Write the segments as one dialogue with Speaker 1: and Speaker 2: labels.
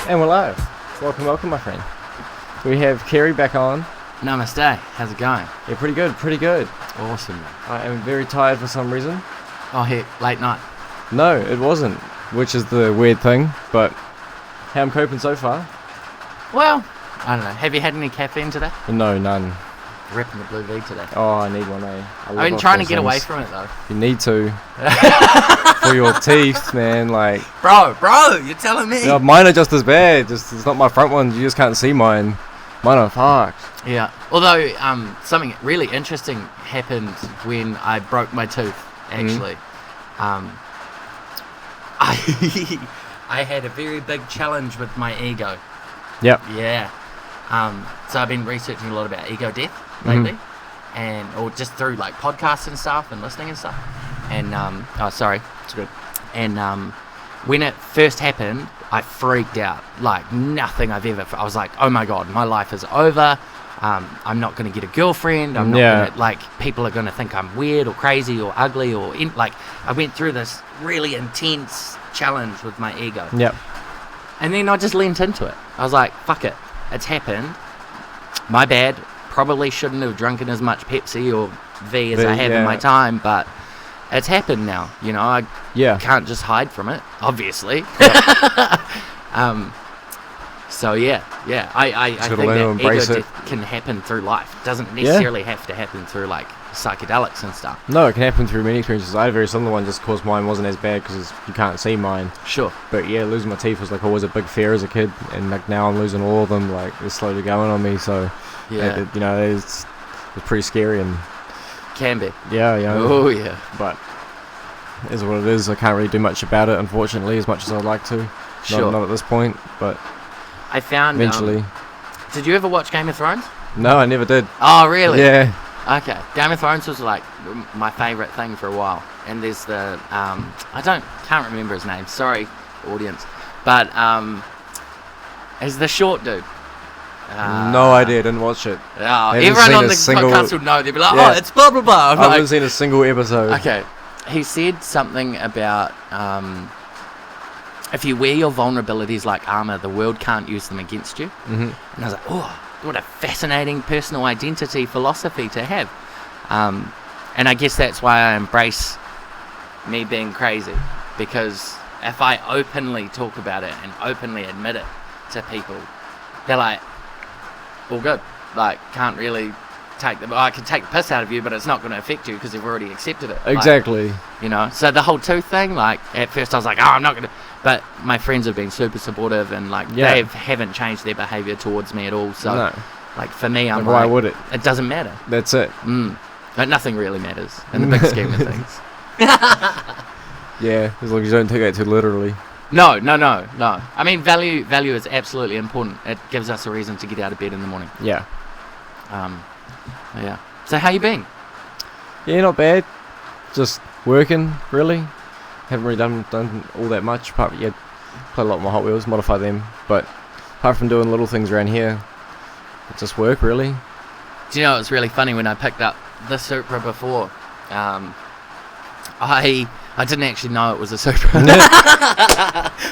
Speaker 1: And we're live. Welcome, my friend. We have Kerry back on.
Speaker 2: Namaste. How's it going?
Speaker 1: Yeah, pretty good.
Speaker 2: Awesome.
Speaker 1: I am very tired for some reason.
Speaker 2: Oh, heck, late night.
Speaker 1: No, it wasn't, which is the weird thing, but how I'm coping so far?
Speaker 2: Well, I don't know. Have you had any caffeine today?
Speaker 1: No, none.
Speaker 2: Ripping the blue V today.
Speaker 1: Oh, I need one, eh?
Speaker 2: I've been trying to get away from it, though.
Speaker 1: You need to. For your teeth, man, like...
Speaker 2: Bro, you're telling me?
Speaker 1: Yeah, mine are just as bad, it's not my front ones, you just can't see mine. Mine are fucked.
Speaker 2: Yeah. Although, something really interesting happened when I broke my tooth, actually. I had a very big challenge with my ego.
Speaker 1: Yep.
Speaker 2: Yeah. So I've been researching a lot about ego death lately, or just through like podcasts and stuff and listening and stuff. And
Speaker 1: It's good.
Speaker 2: And when it first happened, I freaked out like nothing I've ever. I was like, oh my god, my life is over. I'm not going to get a girlfriend. I'm not gonna, like, people are going to think I'm weird or crazy or ugly like I went through this really intense challenge with my ego.
Speaker 1: Yep.
Speaker 2: And then I just leant into it. I was like, fuck it. It's happened. My bad. Probably shouldn't have drunken as much Pepsi or V as I have in my time, but it's happened now. You know, I can't just hide from it, obviously. So I think that ego death can happen through life. It doesn't necessarily have to happen through like psychedelics and stuff.
Speaker 1: No, it can happen through many experiences. I had a very similar one, just because mine wasn't as bad because you can't see mine.
Speaker 2: Sure.
Speaker 1: But yeah, losing my teeth was like always a big fear as a kid, and like now I'm losing all of them. Like it's slowly going on me. So it's pretty scary and
Speaker 2: can be.
Speaker 1: Yeah.
Speaker 2: Oh yeah.
Speaker 1: But it is what it is. I can't really do much about it, unfortunately, as much as I'd like to.
Speaker 2: Sure.
Speaker 1: Not at this point, but
Speaker 2: I found
Speaker 1: eventually.
Speaker 2: Did you ever watch Game of Thrones?
Speaker 1: No, I never did.
Speaker 2: Oh really?
Speaker 1: Yeah.
Speaker 2: Okay, Game of Thrones was like my favourite thing for a while, and there's the can't remember his name. Sorry, audience, but is the short dude.
Speaker 1: No idea, didn't watch it.
Speaker 2: Everyone on the podcast would know. They'd be like, "Oh, it's blah blah blah."
Speaker 1: I haven't seen a single episode.
Speaker 2: Okay, he said something about if you wear your vulnerabilities like armor, the world can't use them against you. Mm-hmm. And I was like, oh. What a fascinating personal identity philosophy to have. And I guess that's why I embrace me being crazy. Because if I openly talk about it and openly admit it to people, they're like, all good. Like, can't really I can take the piss out of you, but it's not going to affect you because you've already accepted it.
Speaker 1: Exactly.
Speaker 2: Like, so the whole tooth thing, like, at first I was like, I'm not going to. But my friends have been super supportive and, like, they haven't changed their behaviour towards me at all. So, like, for me, I'm
Speaker 1: why would it?
Speaker 2: It doesn't matter.
Speaker 1: That's it.
Speaker 2: But nothing really matters in the big scheme of things.
Speaker 1: Yeah, as long as you don't take it too literally.
Speaker 2: No. I mean, value is absolutely important. It gives us a reason to get out of bed in the morning.
Speaker 1: Yeah.
Speaker 2: Yeah. So how you been?
Speaker 1: Yeah, not bad. Just working, really. Haven't really done all that much. Apart from, played a lot with my Hot Wheels, modify them. But apart from doing little things around here, just work, really.
Speaker 2: Do you know, it was really funny when I picked up the Supra before. I didn't actually know it was a Supra,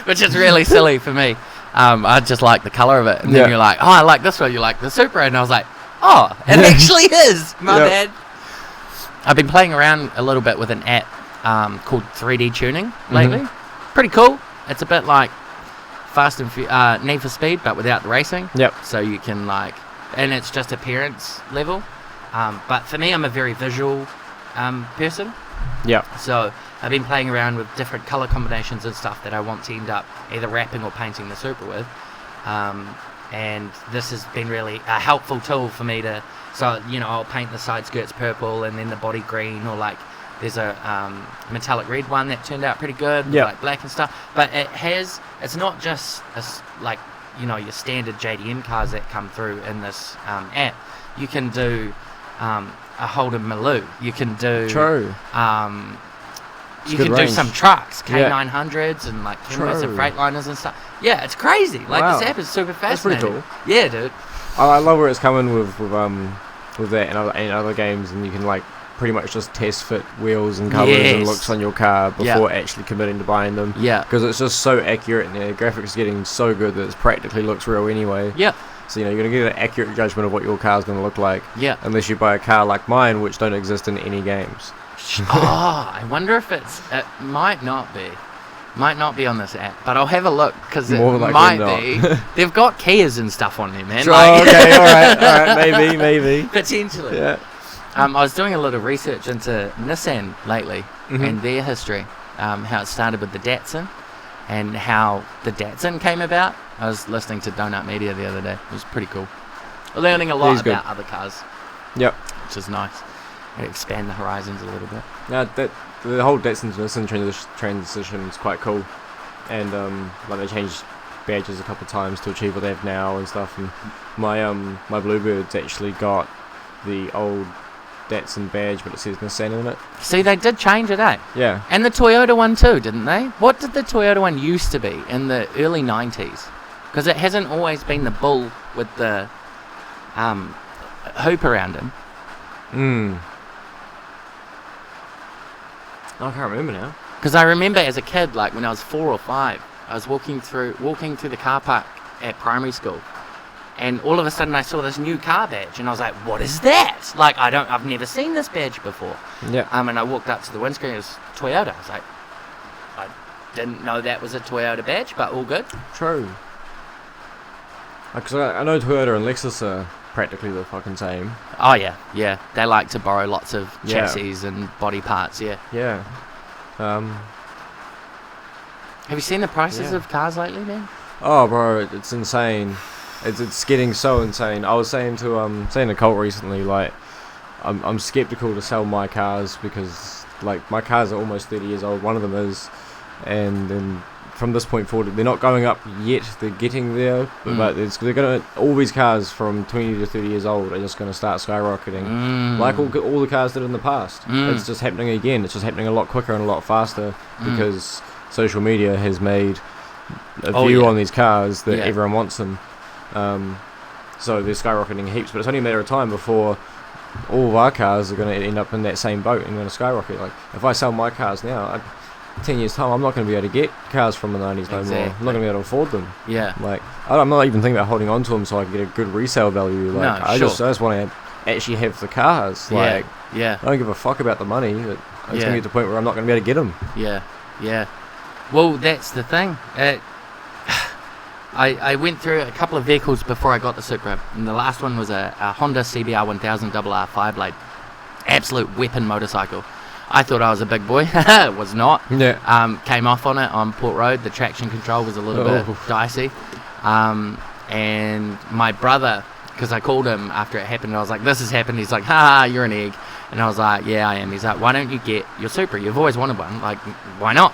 Speaker 2: which is really silly for me. I just like the colour of it. And then you're like, oh, I like this one. You like the Supra. And I was like, oh, it actually is. My bad. I've been playing around a little bit with an app called 3D Tuning lately. Pretty cool. It's a bit like Fast and Need for Speed, but without the racing.
Speaker 1: Yep.
Speaker 2: So you can and it's just appearance level. But for me, I'm a very visual person.
Speaker 1: Yeah.
Speaker 2: So I've been playing around with different colour combinations and stuff that I want to end up either wrapping or painting the Supra with. And this has been really a helpful tool for me to, I'll paint the side skirts purple and then the body green, or like there's a metallic red one that turned out pretty good, with like black and stuff. But it's not just your standard JDM cars that come through in this app. You can do a Holden Maloo. You can do you can do some trucks, K900s and like Camrys and Freightliners and stuff. Yeah, it's crazy. Like this app is super fascinating.
Speaker 1: That's pretty cool.
Speaker 2: Yeah, dude.
Speaker 1: I love where it's coming with that and other games, and you can like pretty much just test fit wheels and covers and
Speaker 2: Yes.
Speaker 1: looks on your car before actually committing to buying them.
Speaker 2: Yeah.
Speaker 1: Because it's just so accurate and the graphics are getting so good that it practically looks real anyway.
Speaker 2: Yeah.
Speaker 1: So, you're going to get an accurate judgment of what your car's going to look like.
Speaker 2: Yeah.
Speaker 1: Unless you buy a car like mine, which don't exist in any games.
Speaker 2: I wonder if it might not be. Might not be on this app, but I'll have a look because it
Speaker 1: More likely
Speaker 2: might
Speaker 1: not.
Speaker 2: be. They've got Kias and stuff on there, man.
Speaker 1: Sure,
Speaker 2: Like-
Speaker 1: okay, alright, maybe.
Speaker 2: Potentially.
Speaker 1: Yeah.
Speaker 2: I was doing a little research into Nissan lately
Speaker 1: Mhm.
Speaker 2: and their history, how it started with the Datsun and how the Datsun came about. I was listening to Donut Media the other day. It was pretty cool. Learning a lot
Speaker 1: He's good.
Speaker 2: about other cars,
Speaker 1: Yep.
Speaker 2: which is nice. Expand the horizons a little bit.
Speaker 1: No, the whole Datsun to Nissan transition is quite cool, and like they changed badges a couple of times to achieve what they have now and stuff. And my Bluebird's actually got the old Datsun badge, but it says Nissan in it.
Speaker 2: See, they did change it, eh?
Speaker 1: Yeah.
Speaker 2: And the Toyota one too, didn't they? What did the Toyota one used to be in the early 90s? Because it hasn't always been the bull with the hoop around him.
Speaker 1: I can't remember now.
Speaker 2: Because I remember as a kid, like when I was 4 or 5, I was walking through the car park at primary school, and all of a sudden I saw this new car badge, and I was like, "What is that?" Like I've never seen this badge before.
Speaker 1: Yeah.
Speaker 2: And I walked up to the windscreen, it was Toyota. I was like, I didn't know that was a Toyota badge, but all good.
Speaker 1: True. Because I know Toyota and Lexus are practically the fucking same.
Speaker 2: Oh yeah, yeah. They like to borrow lots of
Speaker 1: Yeah.
Speaker 2: chassis and body parts. Yeah.
Speaker 1: Yeah.
Speaker 2: Have you seen the prices
Speaker 1: Yeah.
Speaker 2: of cars lately, man?
Speaker 1: Oh, bro, it's insane. It's getting so insane. I was saying to Colt recently, like, I'm skeptical to sell my cars because, like, my cars are almost 30 years old. One of them is, and then from this point forward, they're not going up yet. They're getting there, but they're gonna. All these cars from 20 to 30 years old are just gonna start skyrocketing, like all the cars did in the past. It's just happening again. It's just happening a lot quicker and a lot faster because social media has made a view on these cars that everyone wants them. So they're skyrocketing heaps, but it's only a matter of time before all of our cars are going to end up in that same boat and going to skyrocket. Like, if I sell my cars now, 10 years time, I'm not going to be able to get cars from the 90s no more. I'm not going to be able to afford them.
Speaker 2: Yeah.
Speaker 1: Like, I'm not even thinking about holding on to them so I can get a good resale value. Like,
Speaker 2: No,
Speaker 1: I
Speaker 2: sure.
Speaker 1: just want to actually have the cars. Like,
Speaker 2: Yeah.
Speaker 1: I don't give a fuck about the money. But it's going to
Speaker 2: Yeah.
Speaker 1: get to the point where I'm not going to be able to get them.
Speaker 2: Yeah. Well, that's the thing. I went through a couple of vehicles before I got the Supra, and the last one was a Honda CBR 1000 RR 5-blade. Absolute weapon motorcycle. I thought I was a big boy. Was not.
Speaker 1: Yeah.
Speaker 2: Came off on it on Port Road. The traction control was a little bit dicey. And my brother, because I called him after it happened, and I was like, "This has happened." He's like, "Ha, you're an egg." And I was like, "Yeah, I am." He's like, "Why don't you get your Supra? You've always wanted one. Like, why not?"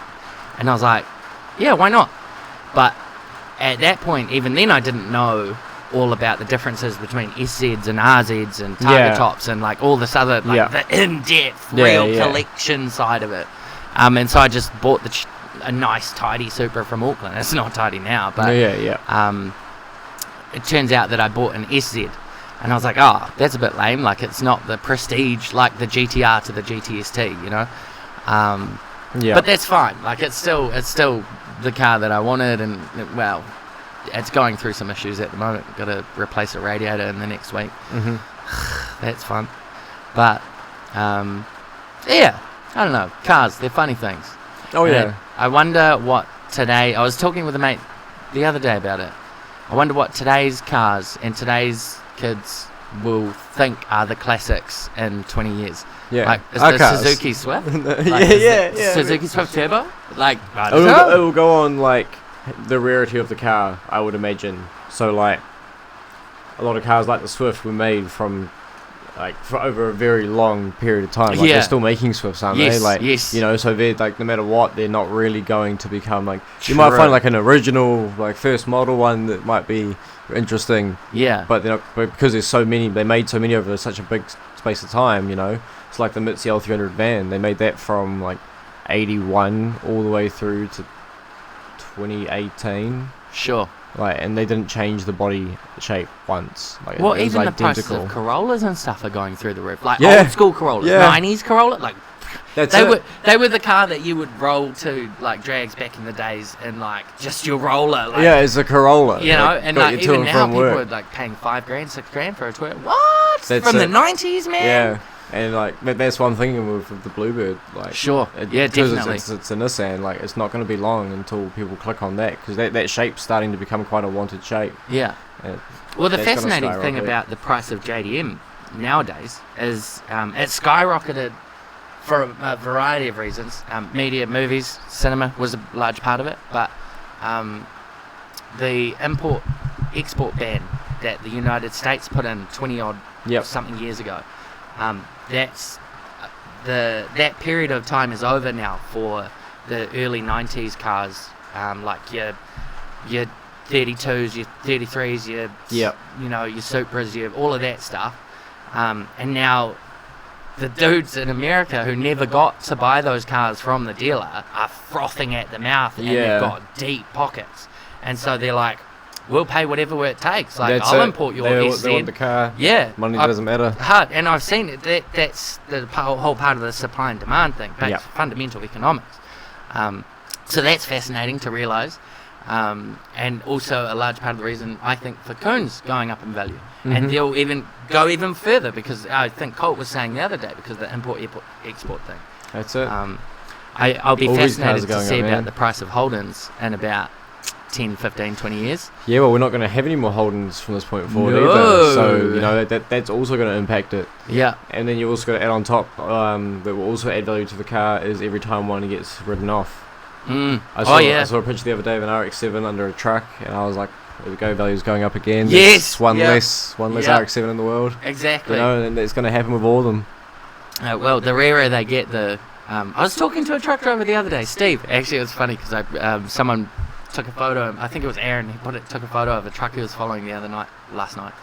Speaker 2: And I was like, "Yeah, why not?" But at that point, even then, I didn't know all about the differences between SZs and RZs and target tops and like all this other like the in-depth real collection side of it. And so I just bought a nice tidy Supra from Auckland. It's not tidy now, but it turns out that I bought an SZ, and I was like, oh, that's a bit lame. Like, it's not the prestige like the GTR to the GTST, you know. But that's fine. Like, it's still the car that I wanted, and well, it's going through some issues at the moment. Got to replace a radiator in the next week. That's fun. But yeah, I don't know. Cars, they're funny things.
Speaker 1: Oh yeah.
Speaker 2: And I wonder what today. I was talking with a mate the other day about it. I wonder what today's cars and today's kids will think are the classics in 20 years.
Speaker 1: Yeah.
Speaker 2: Like, is
Speaker 1: Our
Speaker 2: the
Speaker 1: cars.
Speaker 2: Suzuki Swift?
Speaker 1: Yeah.
Speaker 2: Suzuki Swift Turbo? Like, I
Speaker 1: It
Speaker 2: don't know.
Speaker 1: will go on like the rarity of the car, I would imagine. So like a lot of cars like the Swift were made from like for over a very long period of time. Like they're still making Swifts, aren't they? Like you know, so they're like no matter what, they're not really going to become like you might find like an original like first model one that might be interesting.
Speaker 2: Yeah.
Speaker 1: But they're not, but because there's so many, they made so many over such a big space of time. You know, it's like the Mitsubishi L300 van. They made that from like 81 all the way through to 2018.
Speaker 2: Sure.
Speaker 1: Like, and they didn't change the body shape once. Like,
Speaker 2: Well,
Speaker 1: it was
Speaker 2: even the prices
Speaker 1: identical.
Speaker 2: of Corollas and stuff are going through the roof. Like
Speaker 1: Yeah.
Speaker 2: old school Corollas,
Speaker 1: Yeah.
Speaker 2: 90s Corolla, like
Speaker 1: That's
Speaker 2: they
Speaker 1: it.
Speaker 2: were the car that you would roll to like drags back in the days, and like just your roller. Like,
Speaker 1: Yeah, it's a Corolla.
Speaker 2: you know,
Speaker 1: like,
Speaker 2: and
Speaker 1: got
Speaker 2: like
Speaker 1: you to
Speaker 2: even
Speaker 1: and
Speaker 2: now
Speaker 1: from
Speaker 2: people
Speaker 1: work.
Speaker 2: are like paying $5,000, $6,000 for a Toyota. What?
Speaker 1: That's
Speaker 2: From the
Speaker 1: it.
Speaker 2: 90s, man.
Speaker 1: Yeah, and like that's one thing with the Bluebird. Like,
Speaker 2: Sure. Yeah,
Speaker 1: 'cause
Speaker 2: definitely.
Speaker 1: It's a Nissan. Like, it's not going to be long until people click on that, because that shape's starting to become quite a wanted shape.
Speaker 2: Yeah.
Speaker 1: And
Speaker 2: Well, the
Speaker 1: that's gonna
Speaker 2: fascinating thing
Speaker 1: skyrocket.
Speaker 2: about the price of JDM nowadays is it skyrocketed for a variety of reasons. Media, movies, cinema was a large part of it, but the import-export ban that the United States put in 20-odd
Speaker 1: Yep.
Speaker 2: something years ago, that's that period of time is over now for the early 90s cars, like your 32s, your 33s, your
Speaker 1: Yep.
Speaker 2: you know, your Supras, your all of that stuff, and now the dudes in America who never got to buy those cars from the dealer are frothing at the mouth, and
Speaker 1: Yeah.
Speaker 2: they've got deep pockets, and so they're like, we'll pay whatever it takes. Like,
Speaker 1: That's
Speaker 2: I'll
Speaker 1: it.
Speaker 2: import your
Speaker 1: They
Speaker 2: SZ.
Speaker 1: want the car.
Speaker 2: Yeah,
Speaker 1: Money doesn't matter.
Speaker 2: hard, and I've seen it. That's the whole part of the supply and demand thing. That's
Speaker 1: Yep.
Speaker 2: fundamental economics. So that's fascinating to realise, and also a large part of the reason I think for Coons going up in value,
Speaker 1: Mhm.
Speaker 2: and they'll even go even further, because I think Colt was saying the other day, because of the import-export thing.
Speaker 1: That's it.
Speaker 2: I'll be
Speaker 1: All these cars
Speaker 2: fascinated
Speaker 1: are
Speaker 2: to
Speaker 1: going
Speaker 2: see
Speaker 1: up,
Speaker 2: about
Speaker 1: man.
Speaker 2: the price of Holdens in about 10, 15, 20 years.
Speaker 1: Yeah, well, we're not going to have any more Holdens from this point forward
Speaker 2: No.
Speaker 1: either. So, you know, that's also going to impact it.
Speaker 2: Yeah.
Speaker 1: And then you also got to add on top, that will also add value to the car, is every time one gets ridden off.
Speaker 2: Mm.
Speaker 1: I saw
Speaker 2: yeah.
Speaker 1: I saw a picture the other day of an RX-7 under a truck, and I was like, there we go, value's going up again.
Speaker 2: Yes,
Speaker 1: There's one
Speaker 2: yeah.
Speaker 1: less
Speaker 2: Yeah.
Speaker 1: RX-7 in the world.
Speaker 2: Exactly.
Speaker 1: You know, and it's going to happen with all of them.
Speaker 2: Well, the rarer they get, the. I was talking to a truck driver the other day, Steve. Actually, it was funny because someone took a photo. I think it was Aaron. He took a photo of a truck he was following last night,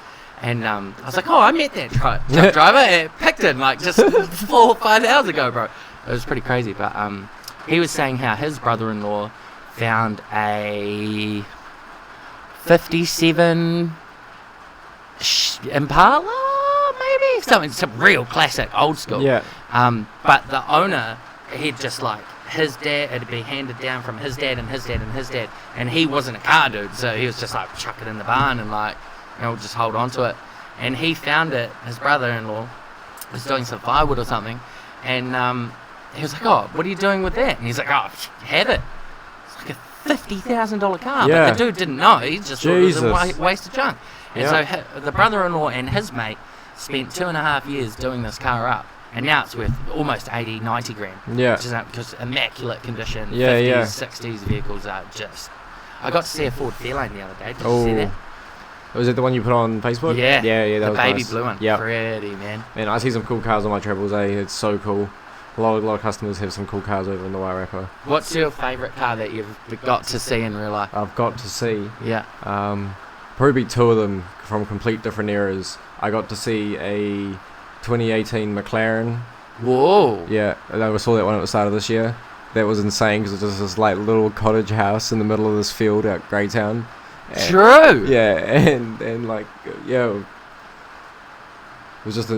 Speaker 2: and I was like, "Oh, I met that truck driver at Picton like just 4 or 5 hours ago, bro." It was pretty crazy, but he was saying how his brother-in-law found a 57 Impala, maybe some real classic, old school.
Speaker 1: Yeah.
Speaker 2: But the owner, he'd just like his dad, it'd be handed down from his dad and his dad and his dad, and he wasn't a car dude, so he was just like chuck it in the barn and like, you know, just hold on to it. And he found it. His brother-in-law was doing some firewood or something, and he was like, "Oh, what are you doing with that?" And he's like, "Oh, have it." It's like a $50,000 car,
Speaker 1: Yeah.
Speaker 2: but the dude didn't know. He just thought it was a
Speaker 1: Jesus.
Speaker 2: waste of junk. And
Speaker 1: Yeah.
Speaker 2: so the brother-in-law and his mate spent 2.5 years doing this car up, and now it's worth almost 80, 90 grand.
Speaker 1: Yeah.
Speaker 2: Which is because immaculate condition.
Speaker 1: Yeah,
Speaker 2: 50s,
Speaker 1: yeah.
Speaker 2: 60s vehicles are just. I got to see a Ford Fairlane the other day. Did you
Speaker 1: Oh.
Speaker 2: see that?
Speaker 1: Was it the one you put on Facebook?
Speaker 2: Yeah.
Speaker 1: Yeah, that
Speaker 2: The
Speaker 1: was
Speaker 2: baby
Speaker 1: nice.
Speaker 2: blue one.
Speaker 1: Yeah.
Speaker 2: Pretty, man.
Speaker 1: Man, I see some cool cars on my travels, It's so cool. A lot of customers have some cool cars over in the Wairarapa.
Speaker 2: What's your favourite car that you've got to see in real life?
Speaker 1: I've got to see.
Speaker 2: Yeah.
Speaker 1: Probably two of them from complete different eras. I got to see a 2018 McLaren.
Speaker 2: Whoa.
Speaker 1: Yeah, and I saw that one at the start of this year. That was insane because it was just this like little cottage house in the middle of this field out Greytown. And-
Speaker 2: True.
Speaker 1: Yeah, and like yeah, it was just it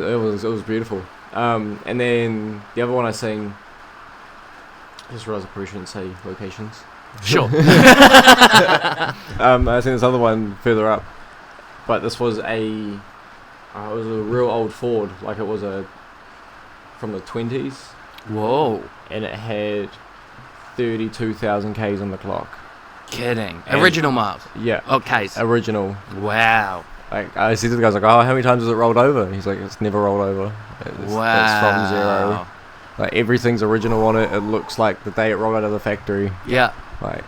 Speaker 1: was beautiful. And then the other one I seen. I just realised I probably shouldn't say locations.
Speaker 2: Sure.
Speaker 1: I seen this other one further up, but this was it was a real old Ford, like it was from the 20s,
Speaker 2: Whoa.
Speaker 1: and it had 32,000 Ks on the clock.
Speaker 2: Kidding.
Speaker 1: And-
Speaker 2: Original miles.
Speaker 1: Yeah,
Speaker 2: Okay.
Speaker 1: original.
Speaker 2: Wow.
Speaker 1: Like I said to the guy, I was like, "Oh, how many times has it rolled over?" He's like, "It's never rolled over. It's from zero. Like everything's original on it. It looks like the day it rolled out of the factory.
Speaker 2: Yeah.
Speaker 1: Like,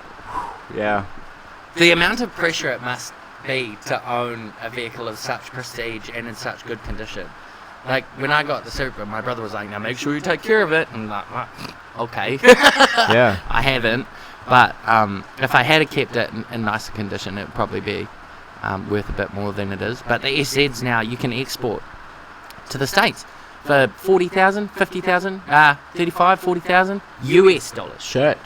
Speaker 1: yeah,
Speaker 2: The amount of pressure it must be to own a vehicle of such prestige and in such good condition. Like, when I got the Supra, my brother was like, "Now make sure you take care of it." And I'm like, "Well, okay."
Speaker 1: yeah,
Speaker 2: I haven't. But if I had kept it in nicer condition, it would probably be worth a bit more than it is. But the SZs now, you can export to the States for 40,000, 50,000, 35, 40,000 US dollars.
Speaker 1: shit,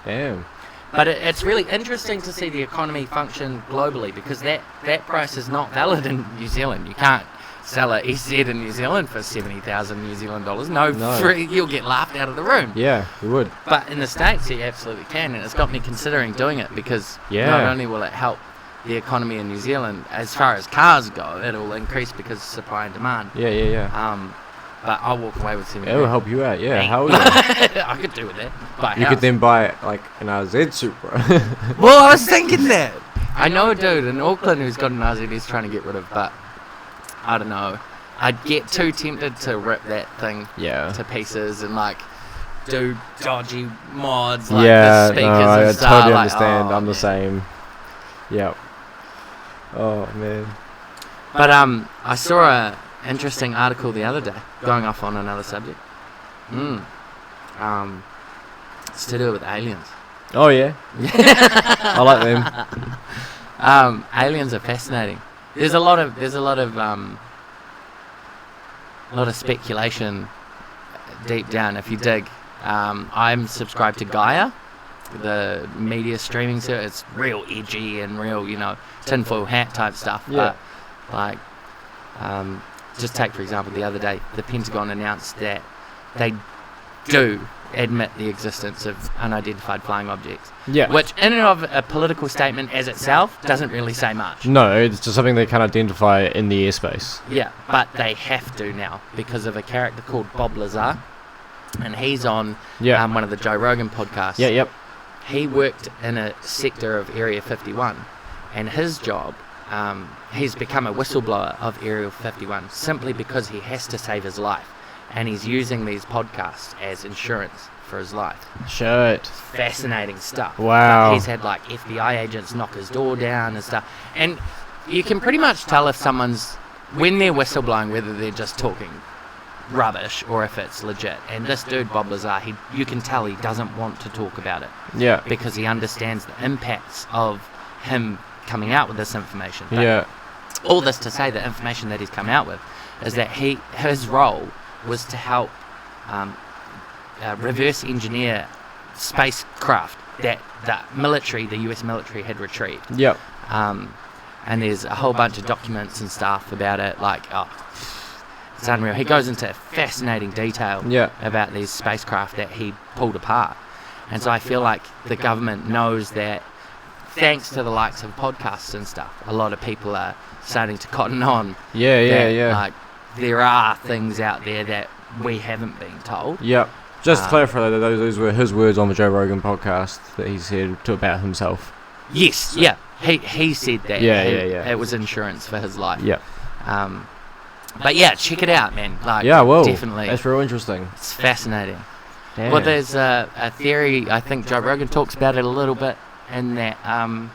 Speaker 1: damn.
Speaker 2: But it's really interesting to see the economy function globally, because that price is not valid in New Zealand. You can't sell a EZ in New Zealand for 70,000 New Zealand dollars. No. You'll get laughed out of the room.
Speaker 1: Yeah, you would.
Speaker 2: But in the States, you absolutely can, and it's got me considering doing it, because
Speaker 1: Yeah.
Speaker 2: not only will it help the economy in New Zealand, as far as cars go, it'll increase because of supply and demand.
Speaker 1: Yeah.
Speaker 2: But I'll walk away with 70.
Speaker 1: It will help you out, yeah. Hell yeah.
Speaker 2: I could do with that. Buy a
Speaker 1: You
Speaker 2: house.
Speaker 1: could then buy, like, an RZ Supra.
Speaker 2: Well, I was thinking that. I know a dude in Auckland who's got an RZ he's trying to get rid of, but I don't know. I'd get too tempted to rip that thing
Speaker 1: Yeah.
Speaker 2: to pieces and, like, do dodgy mods, like
Speaker 1: Yeah,
Speaker 2: the speakers
Speaker 1: no, I
Speaker 2: and stuff.
Speaker 1: totally
Speaker 2: like,
Speaker 1: understand.
Speaker 2: oh,
Speaker 1: I'm the
Speaker 2: man.
Speaker 1: same. Yep. Oh, man.
Speaker 2: But I saw a interesting article the other day, going off on another subject. It's to do with aliens.
Speaker 1: Oh, yeah. I like them.
Speaker 2: Aliens are fascinating. There's a lot of speculation deep down if you dig. I'm subscribed to Gaia, the media streaming service. It's real edgy and real, tinfoil hat type stuff.
Speaker 1: Yeah.
Speaker 2: But, like, just take, for example, the other day, the Pentagon announced that they do admit the existence of unidentified flying objects.
Speaker 1: Yeah.
Speaker 2: Which, in and of a political statement as itself, doesn't really say much.
Speaker 1: No, it's just something they can identify in the airspace.
Speaker 2: Yeah, but they have to now because of a character called Bob Lazar, and he's on one of the Joe Rogan podcasts.
Speaker 1: Yeah, yep.
Speaker 2: He worked in a sector of Area 51, and his job, he's become a whistleblower of Area 51 simply because he has to save his life, and he's using these podcasts as insurance for his life.
Speaker 1: Shit.
Speaker 2: Fascinating stuff.
Speaker 1: Wow.
Speaker 2: Like, he's had like FBI agents knock his door down and stuff, and you can pretty much tell if someone's, when they're whistleblowing, whether they're just talking rubbish or if it's legit. And this dude Bob Lazar, you can tell he doesn't want to talk about it
Speaker 1: Yeah.
Speaker 2: because he understands the impacts of him coming out with this information. But
Speaker 1: Yeah.
Speaker 2: all this to say, the information that he's come out with is that his role was to help reverse engineer spacecraft that the US military had retrieved.
Speaker 1: Yep.
Speaker 2: And there's a whole bunch of documents and stuff about it, like, it's unreal. He goes into fascinating detail about these spacecraft that he pulled apart. And so I feel like the government knows that, thanks to the likes of podcasts and stuff, a lot of people are starting to cotton on.
Speaker 1: Yeah.
Speaker 2: Like, there are things out there that we haven't been told.
Speaker 1: Yep. Just to clarify, those were his words on the Joe Rogan podcast that he said about himself.
Speaker 2: Yes, yeah. He said that.
Speaker 1: Yeah.
Speaker 2: It was insurance for his life.
Speaker 1: Yeah.
Speaker 2: But yeah, check it out, man. Like,
Speaker 1: Yeah, well,
Speaker 2: definitely.
Speaker 1: that's real interesting.
Speaker 2: It's fascinating.
Speaker 1: Damn.
Speaker 2: Well, there's a theory, I think Joe Rogan talks about it a little bit, in that, and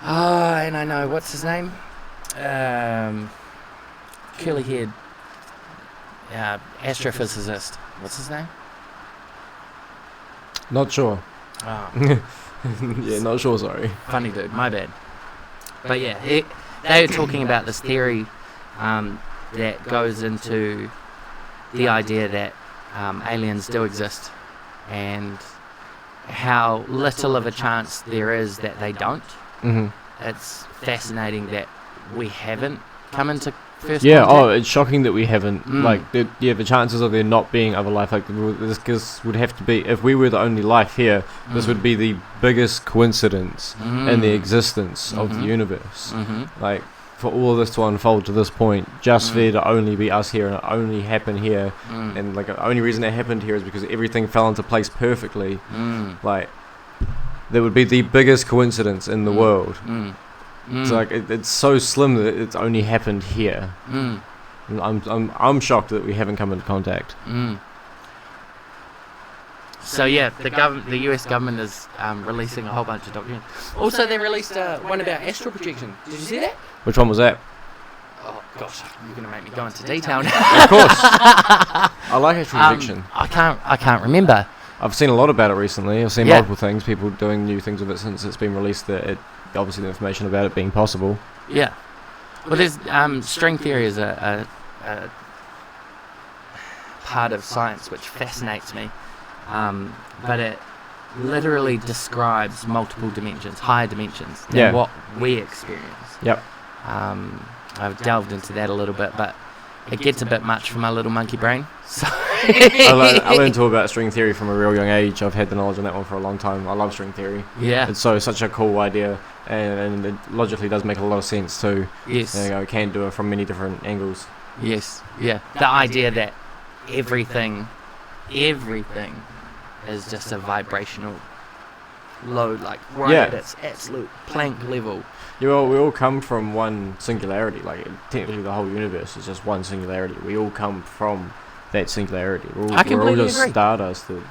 Speaker 2: I know, what's his name? Curly-haired astrophysicist. What's his name?
Speaker 1: Not sure.
Speaker 2: Oh,
Speaker 1: Yeah, not sure, sorry.
Speaker 2: funny dude, my bad. But yeah, they were talking about this theory that goes into the idea that aliens do exist, and how little of a chance there is that they don't.
Speaker 1: Mm-hmm.
Speaker 2: It's fascinating that we haven't come into first
Speaker 1: Yeah,
Speaker 2: contact.
Speaker 1: it's shocking that we haven't, the chances of there not being other life, like, this would have to be, if we were the only life here, this would be the biggest coincidence in the existence of the universe. Like, for all of this to unfold to this point, just for there to only be us here, and it only happen here, and, like, the only reason it happened here is because everything fell into place perfectly. Like, that would be the biggest coincidence in the world. It's like, it's so slim that it's only happened here. And I'm shocked that we haven't come into contact.
Speaker 2: So yeah, the US government is releasing a whole bunch of documents. Also, they released one about astral projection. Did you see that?
Speaker 1: Which one was that?
Speaker 2: Oh gosh, you're gonna make me go into detail now.
Speaker 1: Of course. I like astral projection.
Speaker 2: I can't remember.
Speaker 1: I've seen a lot about it recently. I've seen
Speaker 2: Yeah.
Speaker 1: multiple things, people doing new things with it since it's been released, that obviously the information about it being possible.
Speaker 2: Yeah. Well, there's string theory is a part of science which fascinates me, but literally describes multiple dimensions, higher dimensions than
Speaker 1: Yeah.
Speaker 2: what we experience.
Speaker 1: Yep.
Speaker 2: I've delved into that a little bit, but it gets a bit much for my little monkey brain. So
Speaker 1: I learned all about string theory from a real young age. I've had the knowledge on that one for a long time. I love string theory.
Speaker 2: Yeah.
Speaker 1: It's such a cool idea, and it logically does make a lot of sense too.
Speaker 2: Yes.
Speaker 1: You can do it from many different angles.
Speaker 2: Yes. Yeah. The idea that everything is just a vibrational load, like right at its absolute Planck level.
Speaker 1: We all come from one singularity. Like technically, the whole universe is just one singularity. We all come from that singularity. We're all just
Speaker 2: agree.
Speaker 1: stardust that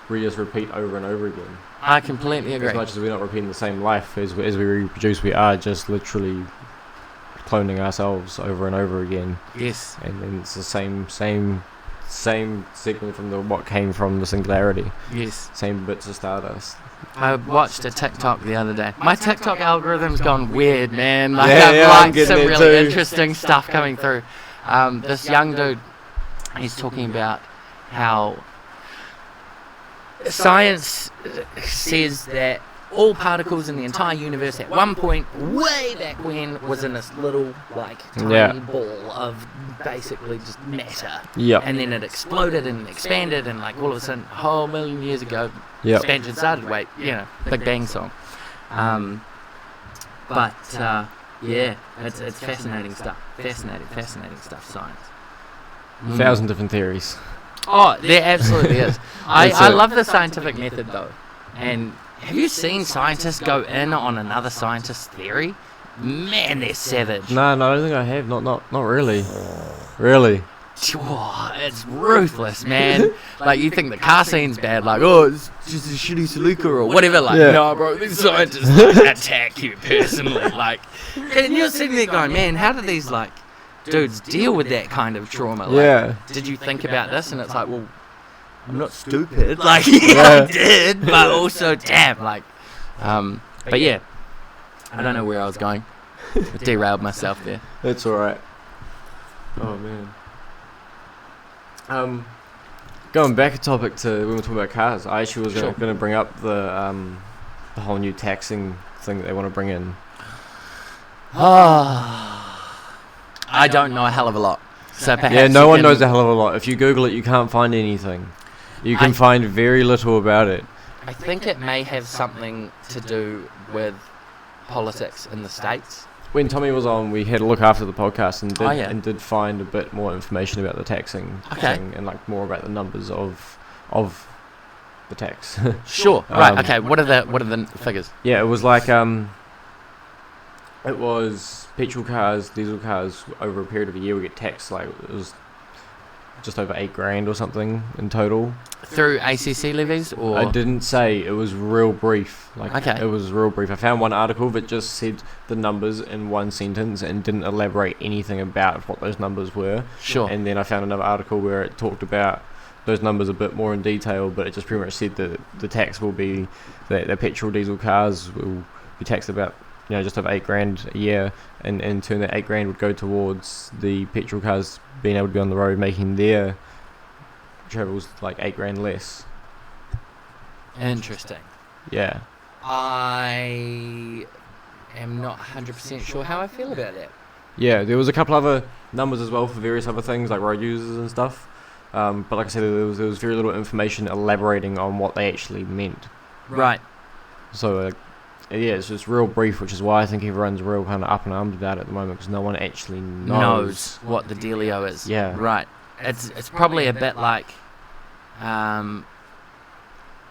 Speaker 1: we just repeat over and over again.
Speaker 2: I completely agree.
Speaker 1: As much as we're not repeating the same life as we reproduce, we are just literally cloning ourselves over and over again.
Speaker 2: Yes.
Speaker 1: And then it's the same segment from what came from the singularity.
Speaker 2: Yes.
Speaker 1: Same bits of stardust.
Speaker 2: I watched a TikTok the other day. My TikTok algorithm's gone weird, man. Like,
Speaker 1: Yeah,
Speaker 2: I've
Speaker 1: I'm
Speaker 2: liked
Speaker 1: getting
Speaker 2: some
Speaker 1: it
Speaker 2: really
Speaker 1: too.
Speaker 2: interesting stuff coming through. This young dude, he's talking about how science says that all particles in the entire universe at one point, way back when, was in this little, like, tiny ball of basically just matter.
Speaker 1: Yeah.
Speaker 2: And then it exploded and expanded, and, like, all of a sudden, a whole million years ago,
Speaker 1: Yep.
Speaker 2: expansion started. Big Bang song. Yeah, it's fascinating stuff. Fascinating stuff, science.
Speaker 1: 1,000 different theories.
Speaker 2: Oh, there absolutely is. I
Speaker 1: That's it.
Speaker 2: love the scientific method, though. And have you seen scientists go in on another scientist's theory? Man, they're savage.
Speaker 1: No, I don't think I have. Not really. Really.
Speaker 2: It's ruthless, man. Like, you think the car scene's bad, like, oh, it's just a shitty Salika or whatever. Like,
Speaker 1: Yeah.
Speaker 2: no, bro, these scientists like, attack you personally. Like, and you're sitting there going, man, how do these, like, dudes deal with that kind of trauma? Like,
Speaker 1: Yeah.
Speaker 2: did you think about this? And it's like, well, I'm not stupid. Like, I did, but also, damn, like, but yeah, I don't know where I was going. I derailed myself there.
Speaker 1: That's alright. Oh, man. Going back a topic to when we were talking about cars, I actually was going to bring up the whole new taxing thing that they want to bring in.
Speaker 2: I don't know a hell of a lot. So perhaps
Speaker 1: Yeah, no
Speaker 2: you
Speaker 1: one
Speaker 2: can-
Speaker 1: knows a hell of a lot. If you Google it, you can't find anything. You can find very little about it.
Speaker 2: I think it may have something to do with politics in the States.
Speaker 1: When Tommy was on, we had a look after the podcast and did find a bit more information about the taxing thing and like more about the numbers of the tax.
Speaker 2: Sure. Right. Okay. What are the figures?
Speaker 1: Yeah, it was like it was petrol cars, diesel cars over a period of a year would get taxed like it was just over $8,000 or something in total.
Speaker 2: Through ACC levies, or
Speaker 1: I didn't say, it was real brief.
Speaker 2: Okay.
Speaker 1: It was real brief. I found one article that just said the numbers in one sentence and didn't elaborate anything about what those numbers were.
Speaker 2: Sure.
Speaker 1: And then I found another article where it talked about those numbers a bit more in detail, but it just pretty much said that the tax will be that the petrol diesel cars will be taxed about just over $8,000 a year, and in turn that $8,000 would go towards the petrol cars being able to be on the road, making their travels like $8,000 less.
Speaker 2: Interesting.
Speaker 1: Yeah.
Speaker 2: I am not 100% sure how I feel about that.
Speaker 1: Yeah, there was a couple other numbers as well for various other things like road users and stuff. But like I said, there was very little information elaborating on what they actually meant.
Speaker 2: Right.
Speaker 1: So yeah, it's just real brief, which is why I think everyone's real kind of up in arms about it at the moment because no one actually knows
Speaker 2: what the dealio is.
Speaker 1: Yeah.
Speaker 2: Right. It's probably a bit like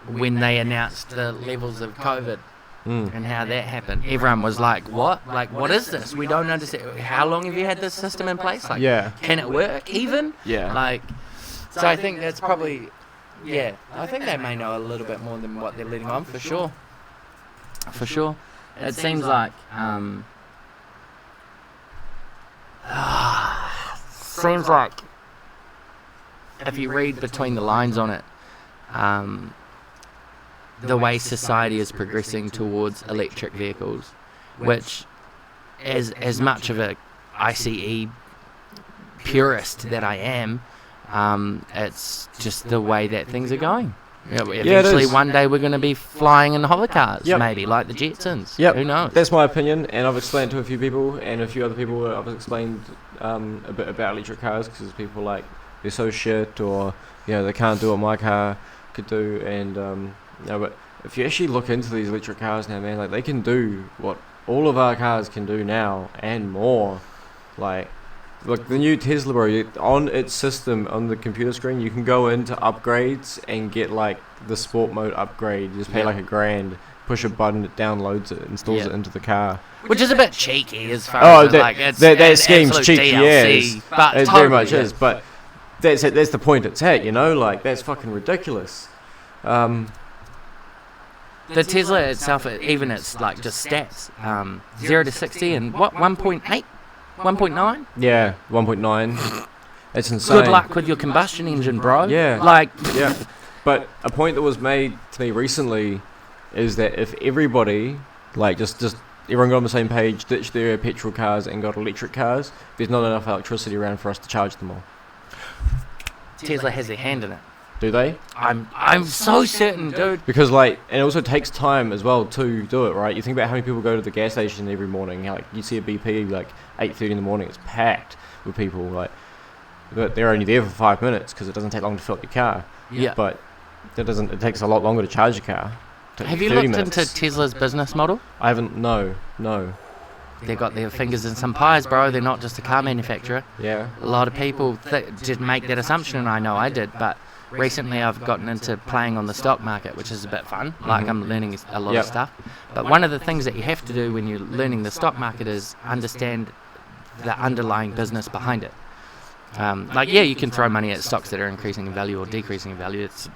Speaker 2: when they announced the levels of COVID and how that happened. Everyone was like, what? Like, what is this? We don't understand. How long have you had this system in place? Like, can it work even?
Speaker 1: Yeah.
Speaker 2: Like, so I think that's probably, I think they may know a little bit more than what they're letting on, for sure. For sure. It seems like, if you read between the lines on it, the way society is progressing towards electric vehicles, which, as much of a ICE purist that I am, it's just the way that things are going. Yeah,
Speaker 1: it
Speaker 2: eventually,
Speaker 1: is.
Speaker 2: one day we're going to be flying in hover cars,
Speaker 1: Yep.
Speaker 2: maybe like the Jetsons.
Speaker 1: Yep.
Speaker 2: Who knows?
Speaker 1: That's my opinion, and I've explained to a few people, and a few other people I've explained a bit about electric cars, because people like they're so shit, or they can't do what my car could do, and but if you actually look into these electric cars now, man, like they can do what all of our cars can do now and more. Like the new Tesla, bro, on its system on the computer screen, you can go into upgrades and get like the sport mode upgrade. You just pay like $1,000, push a button, it downloads it, installs it into the car.
Speaker 2: Which is a bit cheeky as far as
Speaker 1: that scheme's cheeky,
Speaker 2: DLC, but
Speaker 1: it
Speaker 2: totally
Speaker 1: very much is. But that's the point it's at, like that's fucking ridiculous.
Speaker 2: The Tesla itself, even its like just stats, 0 to 60 in what 1.8, 1.9.
Speaker 1: Yeah, 1.9. It's insane.
Speaker 2: Good luck with your combustion engine, bro.
Speaker 1: Yeah. Yeah. But a point that was made to me recently is that if everybody, like just everyone got on the same page, ditched their petrol cars and got electric cars, there's not enough electricity around for us to charge them all.
Speaker 2: Tesla has their hand in it.
Speaker 1: Do they?
Speaker 2: I'm so certain, dude.
Speaker 1: Because and it also takes time as well to do it, right? You think about how many people go to the gas station every morning. Like you see a BP like 8:30 in the morning, it's packed with people. But they're only there for 5 minutes because it doesn't take long to fill up your car.
Speaker 2: Yeah.
Speaker 1: But it takes a lot longer to charge your car.
Speaker 2: Have you looked into Tesla's business model?
Speaker 1: I haven't. No.
Speaker 2: They got their fingers in some pies, bro. They're not just a car manufacturer.
Speaker 1: Yeah.
Speaker 2: A lot of people did make that assumption, and I know I did, but recently I've gotten into playing on the stock market, which is a bit fun. Like I'm learning a lot of stuff. But one of the things that you have to do when you're learning the stock market is understand the underlying business behind it. You can throw money at stocks that are increasing in value or decreasing in value. It's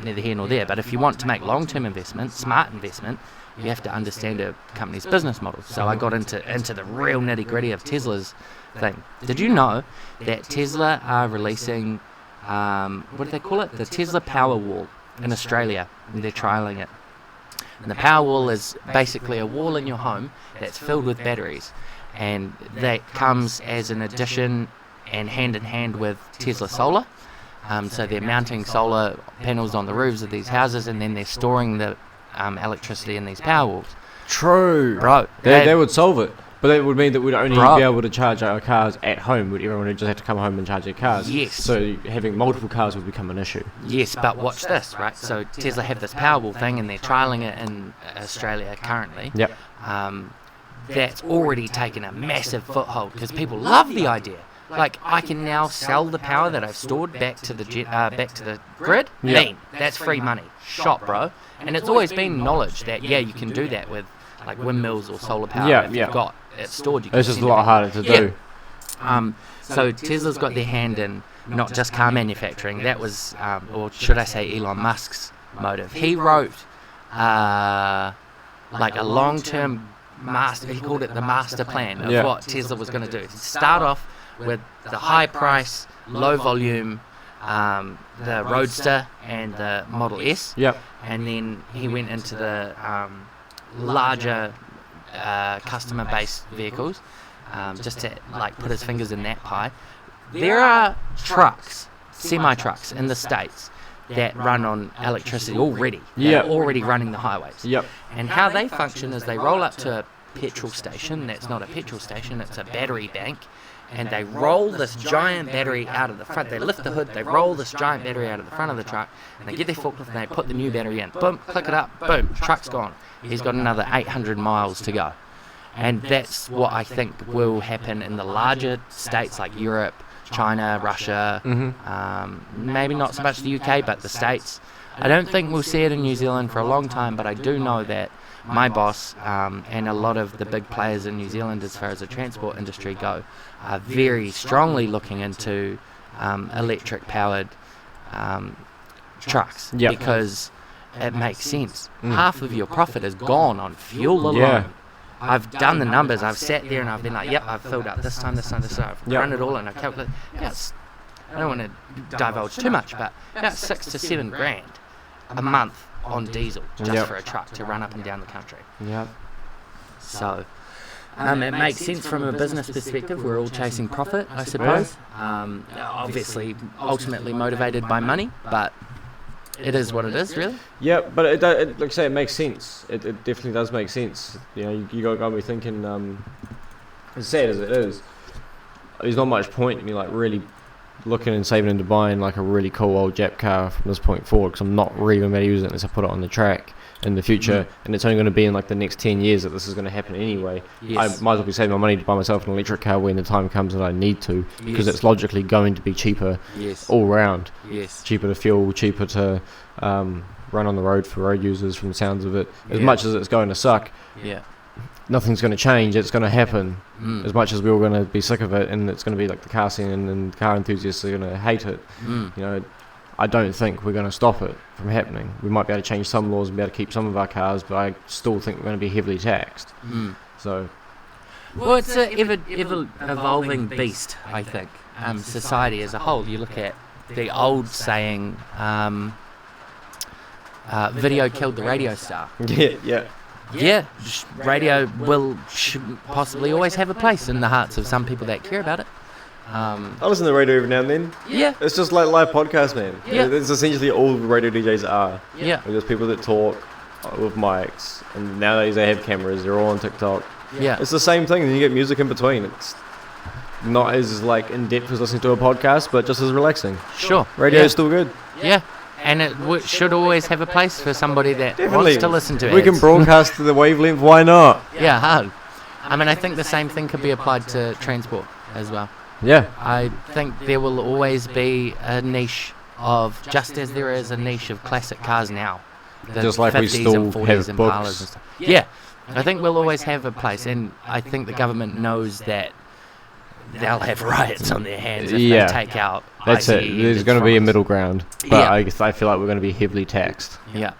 Speaker 2: neither here nor there. But if you want to make long-term investment, smart investment, you have to understand a company's business model. So I got into the real nitty-gritty of Tesla's thing. Did you know that Tesla are releasing what do they call it? The Tesla Powerwall in Australia. They're trialing it. And the Powerwall is basically a wall in your home that's filled with batteries. And that comes as an addition and hand in hand with Tesla Solar. So they're mounting solar panels on the roofs of these houses, and then they're storing the electricity in these Powerwalls.
Speaker 1: True.
Speaker 2: Bro.
Speaker 1: They would solve it. But that would mean that we'd only
Speaker 2: Bro.
Speaker 1: be able to charge our cars at home. Everyone would just have to come home and charge their cars.
Speaker 2: Yes.
Speaker 1: So having multiple cars would become an issue.
Speaker 2: Yes, but watch this, right? So Tesla have this Powerwall thing, and they're trialling it in Australia currently.
Speaker 1: Yep.
Speaker 2: That's already taken a massive foothold because people love the idea. Like, I can now sell the power that I've stored back to the grid.
Speaker 1: Yep.
Speaker 2: Mean, that's free money. Shop, bro. And it's always been knowledge that you can do that with like windmills or solar power. If you've got it stored, you can.
Speaker 1: It's just a lot harder to do.
Speaker 2: So Tesla's got their hand in not just car manufacturing. That was, or should I say, Elon Musk's motive. He wrote like a long-term master. He called it the master plan of what Tesla was going to do. Start off with the high price, low volume, the Roadster and the Model S.
Speaker 1: Yep.
Speaker 2: And then he went into the larger customer base vehicles, just to like put his fingers in that pie. There are trucks, semi-trucks in the States that run on electricity already. They're already running the highways.
Speaker 1: Yep.
Speaker 2: And how they function is they roll up to a petrol station. That's not a petrol station, it's a battery bank. And they roll this giant battery out of the front. They lift the hood, they roll this giant battery out of the front of the truck, and they get their forklift and they put the new battery in. Boom, click it up, boom, truck's gone. He's got another 800 miles to go. And that's what I think will happen in the larger states like Europe, China, Russia, maybe not so much the UK, but the States. I don't think we'll see it in New Zealand for a long time, but I do know that my boss and a lot of the big players in New Zealand as far as the transport industry go are very strongly looking into electric powered trucks because it makes sense. Half of your profit is gone on fuel alone. I've done the numbers. I've sat there and I've been like, yep, I've filled up this time. I've run it all and I've calculated. I don't want to divulge too much, but about 6 to 7 grand a month on diesel just for a truck to run up and down the country.
Speaker 1: Yep.
Speaker 2: So it makes sense from a business perspective. We're all chasing profit, I suppose. Obviously, ultimately motivated by money, but it is what it is, really.
Speaker 1: Yeah, but like I say, it makes sense. It definitely does make sense. You know, you got me thinking. As sad as it is, there's not much point in me like really looking and saving into buying like a really cool old Jap car from this point forward, because I'm not really going to use it unless I put it on the track in the future, and it's only going to be in like the next 10 years that this is going to happen anyway.
Speaker 2: Yes.
Speaker 1: I might as well be saving my money to buy myself an electric car when the time comes that I need to, because it's logically going to be cheaper all round.
Speaker 2: Yes.
Speaker 1: Cheaper to fuel, cheaper to run on the road for road users from the sounds of it. As much as it's going to suck, nothing's going to change. It's going to happen. As much as we're all going to be sick of it, and it's going to be like the car scene and car enthusiasts are going to hate it. You know, I don't think we're going to stop it from happening. We might be able to change some laws and be able to keep some of our cars, but I still think we're going to be heavily taxed. So,
Speaker 2: well, it's an ever evolving beast, I think. Society as a whole. You look at the old saying, video killed the radio star. Yeah, radio will possibly always have a place in the hearts of some people that care about it.
Speaker 1: I listen to the radio every now and then.
Speaker 2: Yeah.
Speaker 1: It's just like live podcast, man.
Speaker 2: Yeah.
Speaker 1: It's essentially all radio DJs are.
Speaker 2: Yeah.
Speaker 1: They're just people that talk with mics, and nowadays they have cameras, they're all on TikTok.
Speaker 2: Yeah.
Speaker 1: It's the same thing, and you get music in between. It's not as like in-depth as listening to a podcast, but just as relaxing.
Speaker 2: Sure.
Speaker 1: Radio is still good.
Speaker 2: Yeah. And it should always have a place for somebody that wants to listen to it.
Speaker 1: We can broadcast to the wavelength, why not?
Speaker 2: Yeah, hard. I mean, I think the same thing could be applied to transport as well.
Speaker 1: Yeah.
Speaker 2: I think there will always be a niche of, just as there is a niche of classic cars now. The
Speaker 1: just like
Speaker 2: 50s
Speaker 1: we still
Speaker 2: and 40s
Speaker 1: have
Speaker 2: and
Speaker 1: books.
Speaker 2: Impalas and stuff. Yeah. I think we'll always have a place, and I think the government knows that they'll have riots on their hands if they take out
Speaker 1: That's
Speaker 2: ICE
Speaker 1: it. There's going to be a middle ground, but
Speaker 2: Yeah.
Speaker 1: I feel like we're going to be heavily taxed.
Speaker 2: Yeah.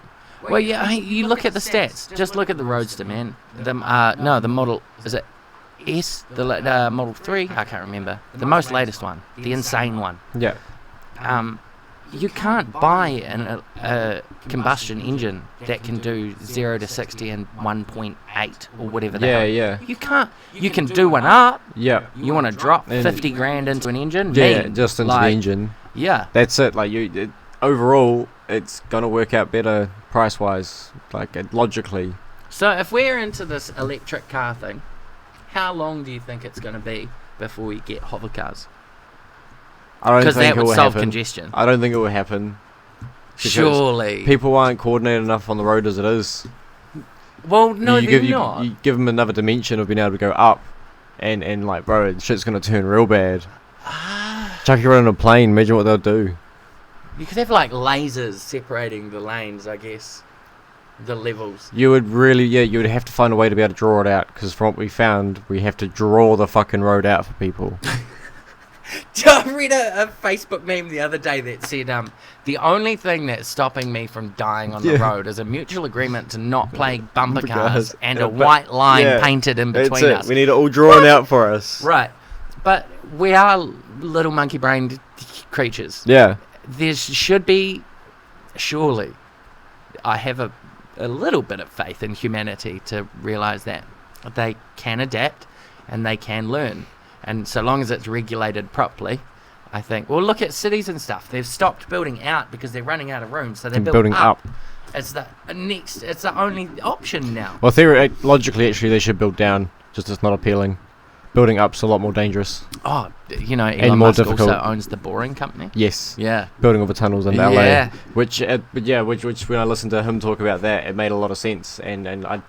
Speaker 2: Well, yeah, you look at the stats. Just look at the Roadster, man. The model, is it S? The Model 3? I can't remember. The most latest one. The insane one.
Speaker 1: Yeah.
Speaker 2: You can't buy a combustion engine that can do 0 to 60 in 1.8 or whatever the hell.
Speaker 1: Yeah.
Speaker 2: You can't. You can do one up.
Speaker 1: Yeah.
Speaker 2: You want to drop 50 grand into an engine?
Speaker 1: Yeah,
Speaker 2: Man,
Speaker 1: just into the engine.
Speaker 2: Yeah.
Speaker 1: That's it. Like overall, it's gonna work out better price-wise, like logically.
Speaker 2: So if we're into this electric car thing, how long do you think it's going to be before we get hover cars?
Speaker 1: I don't
Speaker 2: Because
Speaker 1: think
Speaker 2: that
Speaker 1: it
Speaker 2: would
Speaker 1: will
Speaker 2: solve
Speaker 1: happen.
Speaker 2: congestion.
Speaker 1: I don't think it will happen. because
Speaker 2: Surely.
Speaker 1: people aren't coordinated enough on the road as it is.
Speaker 2: Well, no,
Speaker 1: you
Speaker 2: they're
Speaker 1: give,
Speaker 2: not.
Speaker 1: you give them another dimension of being able to go up, and like, bro, shit's gonna turn real bad. Chuck you on a plane, imagine what they'll do.
Speaker 2: You could have like lasers separating the lanes, I guess. The levels.
Speaker 1: You would really, you would have to find a way to be able to draw it out, because from what we found, we have to draw the fucking road out for people.
Speaker 2: I read a Facebook meme the other day that said, the only thing that's stopping me from dying on the road is a mutual agreement to not play bumper cars and a white line painted in between us.
Speaker 1: We need it all drawn out for us.
Speaker 2: Right. But we are little monkey-brained creatures.
Speaker 1: Yeah.
Speaker 2: There should be, surely, I have a little bit of faith in humanity to realise that they can adapt and they can learn. And so long as it's regulated properly, I think. Well, look at cities and stuff. They've stopped building out because they're running out of room, so they're building up. It's the next. It's the only option now.
Speaker 1: Well, logically, actually, they should build down. Just it's not appealing. Building up's a lot more dangerous.
Speaker 2: Oh, you know, Elon
Speaker 1: more
Speaker 2: Musk
Speaker 1: difficult.
Speaker 2: also owns the Boring Company.
Speaker 1: Yes.
Speaker 2: Yeah.
Speaker 1: Building all the tunnels in LA.
Speaker 2: Yeah.
Speaker 1: Which when I listened to him talk about that, it made a lot of sense. But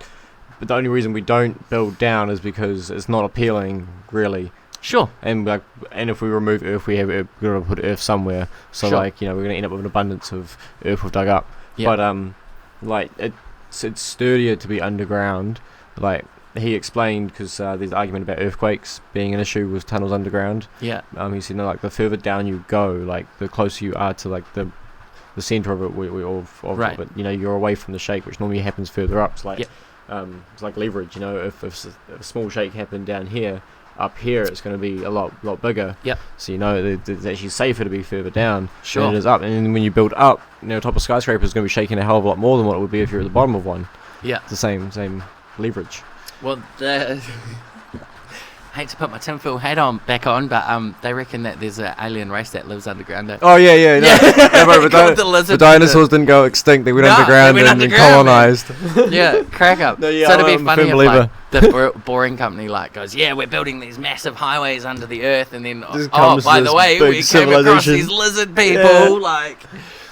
Speaker 1: the only reason we don't build down is because it's not appealing, really.
Speaker 2: Sure.
Speaker 1: And if we remove Earth, we're going to put Earth somewhere. So we're going to end up with an abundance of Earth we've dug up. Yep. But it's sturdier to be underground. Like he explained, because there's argument about earthquakes being an issue with tunnels underground.
Speaker 2: Yeah.
Speaker 1: He said, like the further down you go, like the closer you are to like the center of it,
Speaker 2: right.
Speaker 1: But you're away from the shake, which normally happens further up. It's like it's like leverage. If a small shake happened down here. Up here, it's going to be a lot bigger.
Speaker 2: Yep.
Speaker 1: So it's actually safer to be further down
Speaker 2: sure.
Speaker 1: than it is up. And then when you build up, top of skyscraper is going to be shaking a hell of a lot more than what it would be if you're at the bottom of one.
Speaker 2: Yeah.
Speaker 1: It's the same leverage.
Speaker 2: Well, hate to put my tinfoil hat back on, but they reckon that there's an alien race that lives underground.
Speaker 1: Oh yeah. No, no, but the dinosaurs didn't go extinct. They went underground and colonised.
Speaker 2: Yeah, crack up.
Speaker 1: No, yeah,
Speaker 2: so it'd be funny if
Speaker 1: believer.
Speaker 2: the boring company goes, yeah, we're building these massive highways under the earth, and then by the way, we came across these lizard people. Like,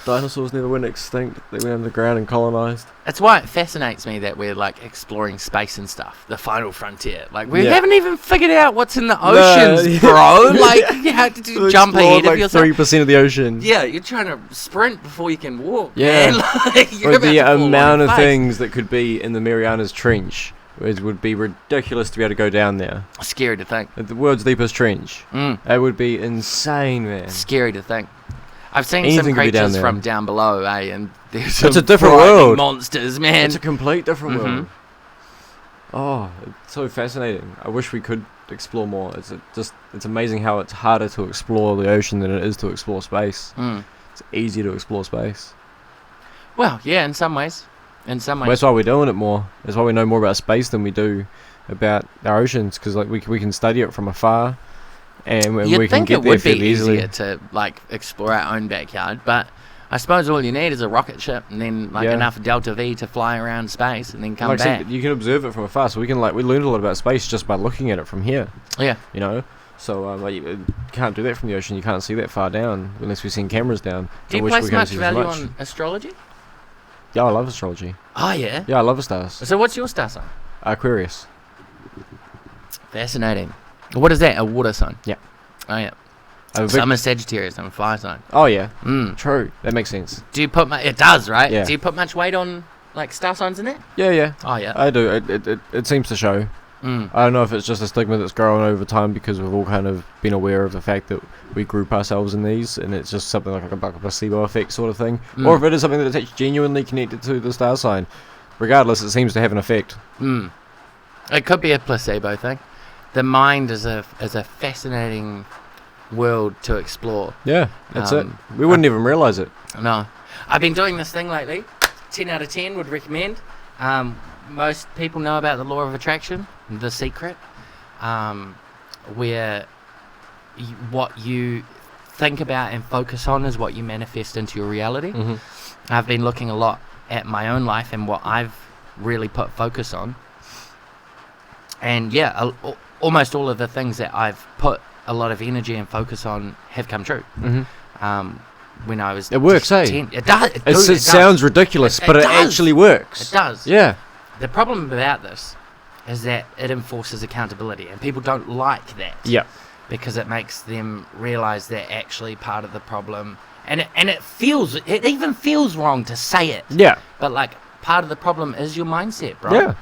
Speaker 1: dinosaurs never went extinct. They went underground and colonised.
Speaker 2: It's why it fascinates me that we're like exploring space and stuff, the final frontier. Like, we haven't even figured out what's in the oceans, bro. Like, you have to jump ahead of yourself.
Speaker 1: 3% of the ocean.
Speaker 2: Yeah, you're trying to sprint before you can walk.
Speaker 1: Yeah,
Speaker 2: man. Like, you're about
Speaker 1: the
Speaker 2: to fall
Speaker 1: amount
Speaker 2: on your
Speaker 1: of
Speaker 2: face.
Speaker 1: things that could be in the Marianas Trench. It would be ridiculous to be able to go down there.
Speaker 2: Scary to think.
Speaker 1: The world's deepest trench. It would be insane, man.
Speaker 2: Scary to think. I've seen
Speaker 1: Anything
Speaker 2: some
Speaker 1: could be down
Speaker 2: creatures
Speaker 1: there.
Speaker 2: from down below, and there's some
Speaker 1: It's a different
Speaker 2: frightening
Speaker 1: world.
Speaker 2: monsters, man.
Speaker 1: It's a complete different world. Oh, it's so fascinating. I wish we could explore more. It's amazing how it's harder to explore the ocean than it is to explore space. It's easier to explore space.
Speaker 2: Well, yeah, in some ways.
Speaker 1: That's why we're doing it more. That's why we know more about space than we do about our oceans, because like we can study it from afar, and we
Speaker 2: You'd
Speaker 1: can
Speaker 2: think
Speaker 1: get
Speaker 2: it
Speaker 1: there
Speaker 2: would be
Speaker 1: fairly easily.
Speaker 2: easier to like explore our own backyard, but I suppose all you need is a rocket ship and then enough Delta V to fly around space and then come
Speaker 1: Like I
Speaker 2: back.
Speaker 1: said, you can observe it from afar, so we learned a lot about space just by looking at it from here.
Speaker 2: Yeah.
Speaker 1: You know, so you can't do that from the ocean. You can't see that far down unless we send cameras down.
Speaker 2: Do you place much value on astrology?
Speaker 1: Yeah, I love astrology.
Speaker 2: Oh yeah.
Speaker 1: Yeah, I love the stars.
Speaker 2: So what's your star sign?
Speaker 1: Aquarius.
Speaker 2: Fascinating. What is that? A water sign?
Speaker 1: Yeah.
Speaker 2: Oh yeah. So I'm a Sagittarius. I'm a fire sign.
Speaker 1: Oh yeah. True. That makes sense.
Speaker 2: Do you put it does, right?
Speaker 1: Yeah.
Speaker 2: Do you put much weight on like star signs in that?
Speaker 1: Yeah.
Speaker 2: Oh yeah.
Speaker 1: I do. It seems to show. I don't know if it's just a stigma that's growing over time because we've all kind of been aware of the fact that we group ourselves in these, and it's just something like a placebo effect sort of thing, or if it is something that's actually genuinely connected to the star sign. Regardless, it seems to have an effect.
Speaker 2: It could be a placebo thing. The mind is a fascinating world to explore.
Speaker 1: Yeah, that's it. We wouldn't even realise it.
Speaker 2: No. I've been doing this thing lately. 10 out of 10 would recommend. Most people know about the law of attraction, The Secret, where what you think about and focus on is what you manifest into your reality. I've been looking a lot at my own life and what I've really put focus on. And yeah, almost all of the things that I've put a lot of energy and focus on have come true. When I was
Speaker 1: it works,
Speaker 2: 10, it does.
Speaker 1: It sounds ridiculous, but it actually works.
Speaker 2: It does.
Speaker 1: Yeah.
Speaker 2: The problem about this is that it enforces accountability, and people don't like that.
Speaker 1: Yeah.
Speaker 2: Because it makes them realize they're actually part of the problem, and it even feels wrong to say it.
Speaker 1: Yeah.
Speaker 2: But like, part of the problem is your mindset, bro.
Speaker 1: Yeah.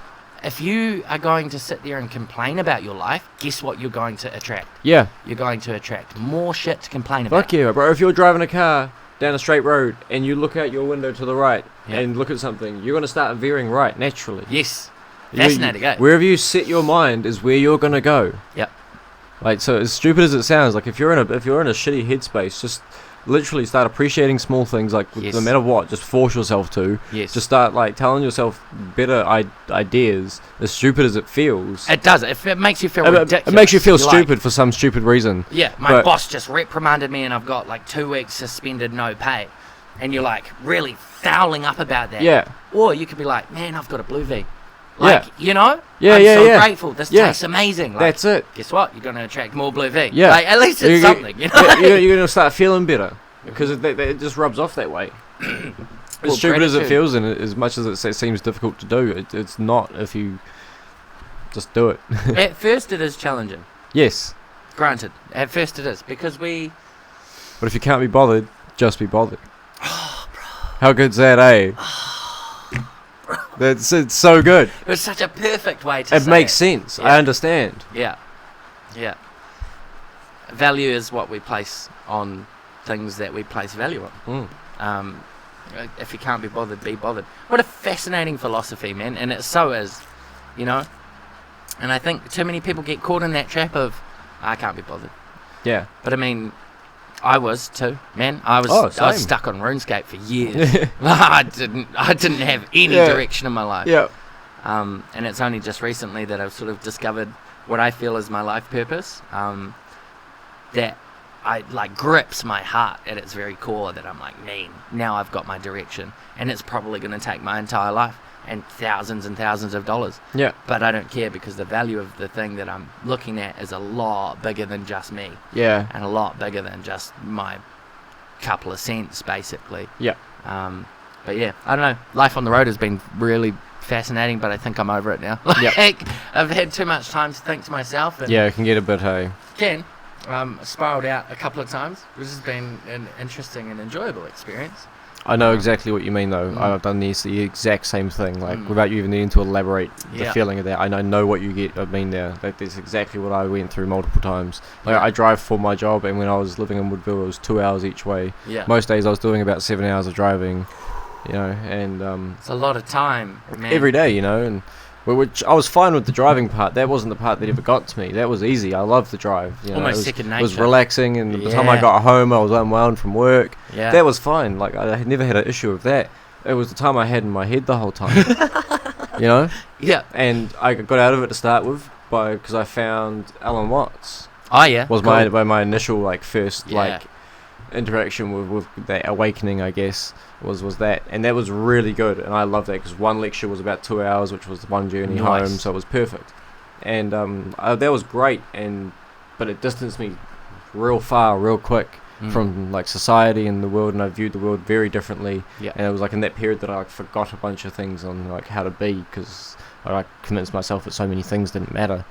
Speaker 2: If you are going to sit there and complain about your life, guess what you're going to attract?
Speaker 1: Yeah.
Speaker 2: You're going to attract more shit to complain about.
Speaker 1: Fuck yeah, bro. If you're driving a car down a straight road and you look out your window to the right and look at something, you're going to start veering right naturally.
Speaker 2: Yes. Fascinating, eh?
Speaker 1: Wherever you set your mind is where you're going to go.
Speaker 2: Yep.
Speaker 1: Like, so as stupid as it sounds, like if you're in a shitty headspace, just literally start appreciating small things, like no matter what, just force yourself to.
Speaker 2: Yes.
Speaker 1: Just start like telling yourself better ideas, as stupid as it feels.
Speaker 2: It does. It makes you feel ridiculous.
Speaker 1: It makes you feel stupid for some stupid reason.
Speaker 2: Yeah, my boss just reprimanded me and I've got like 2 weeks suspended, no pay. And you're like really fouling up about that.
Speaker 1: Yeah.
Speaker 2: Or you could be like, man, I've got a blue V. Like, you know?
Speaker 1: Yeah,
Speaker 2: I'm so
Speaker 1: yeah.
Speaker 2: grateful. This tastes amazing. Like,
Speaker 1: that's it.
Speaker 2: Guess what? You're going to attract more blue V.
Speaker 1: Yeah.
Speaker 2: Like, at least it's something, you know?
Speaker 1: You're going to start feeling better. Because it just rubs off that way. As stupid as it feels, and as much as it seems difficult to do, it's not if you just do it.
Speaker 2: At first it is challenging.
Speaker 1: Yes.
Speaker 2: Granted. At first it is. Because we...
Speaker 1: But if you can't be bothered, just be bothered. How good's that, eh? It's so good.
Speaker 2: It was such a perfect way to say it.
Speaker 1: It makes sense.
Speaker 2: Yeah.
Speaker 1: I understand.
Speaker 2: Yeah. Yeah. Value is what we place on things that we place value on. If you can't be bothered, be bothered. What a fascinating philosophy, man. And it so is, you know. And I think too many people get caught in that trap of, I can't be bothered.
Speaker 1: Yeah.
Speaker 2: But I mean, I was too, man. I was stuck on RuneScape for years. I didn't have any direction in my life.
Speaker 1: Yeah.
Speaker 2: And it's only just recently that I've sort of discovered what I feel is my life purpose, that I like grips my heart at its very core, that I'm like, man, now I've got my direction, and it's probably going to take my entire life and thousands of dollars.
Speaker 1: Yeah.
Speaker 2: But I don't care, because the value of the thing that I'm looking at is a lot bigger than just me.
Speaker 1: Yeah.
Speaker 2: And a lot bigger than just my couple of cents, basically.
Speaker 1: Yeah.
Speaker 2: But yeah, I don't know. Life on the road has been really fascinating, but I think I'm over it now.
Speaker 1: Yep.
Speaker 2: Like, I've had too much time to think to myself. And
Speaker 1: Yeah, it can get a bit, hey.
Speaker 2: Spiraled out a couple of times, which has been an interesting and enjoyable experience.
Speaker 1: I know exactly what you mean, though. I've done the exact same thing, like, without you even needing to elaborate the feeling of that. I know what you get. I mean, there. Like, that's exactly what I went through multiple times. Like, I drive for my job, and when I was living in Woodville, it was 2 hours each way.
Speaker 2: Yeah.
Speaker 1: Most days I was doing about 7 hours of driving, you know, and
Speaker 2: it's a lot of time, man.
Speaker 1: every day, you know, and which I was fine with the driving part. That wasn't the part that ever got to me. That was easy. I loved the drive. You know,
Speaker 2: Almost second nature.
Speaker 1: It was relaxing, and by the time I got home, I was unwound from work.
Speaker 2: Yeah.
Speaker 1: That was fine. Like, I had never had an issue with that. It was the time I had in my head the whole time. You know?
Speaker 2: Yeah.
Speaker 1: And I got out of it to start with because I found Alan Watts.
Speaker 2: Oh yeah.
Speaker 1: Was
Speaker 2: cool.
Speaker 1: my initial like first
Speaker 2: Yeah.
Speaker 1: like interaction with that awakening, I guess, was that, and that was really good, and I love that, because one lecture was about 2 hours, which was one journey home, so it was perfect, and that was great, but it distanced me real far, real quick from like society and the world, and I viewed the world very differently.
Speaker 2: Yeah.
Speaker 1: And it was like in that period that I like, forgot a bunch of things on like how to be, because I like convinced myself that so many things didn't matter,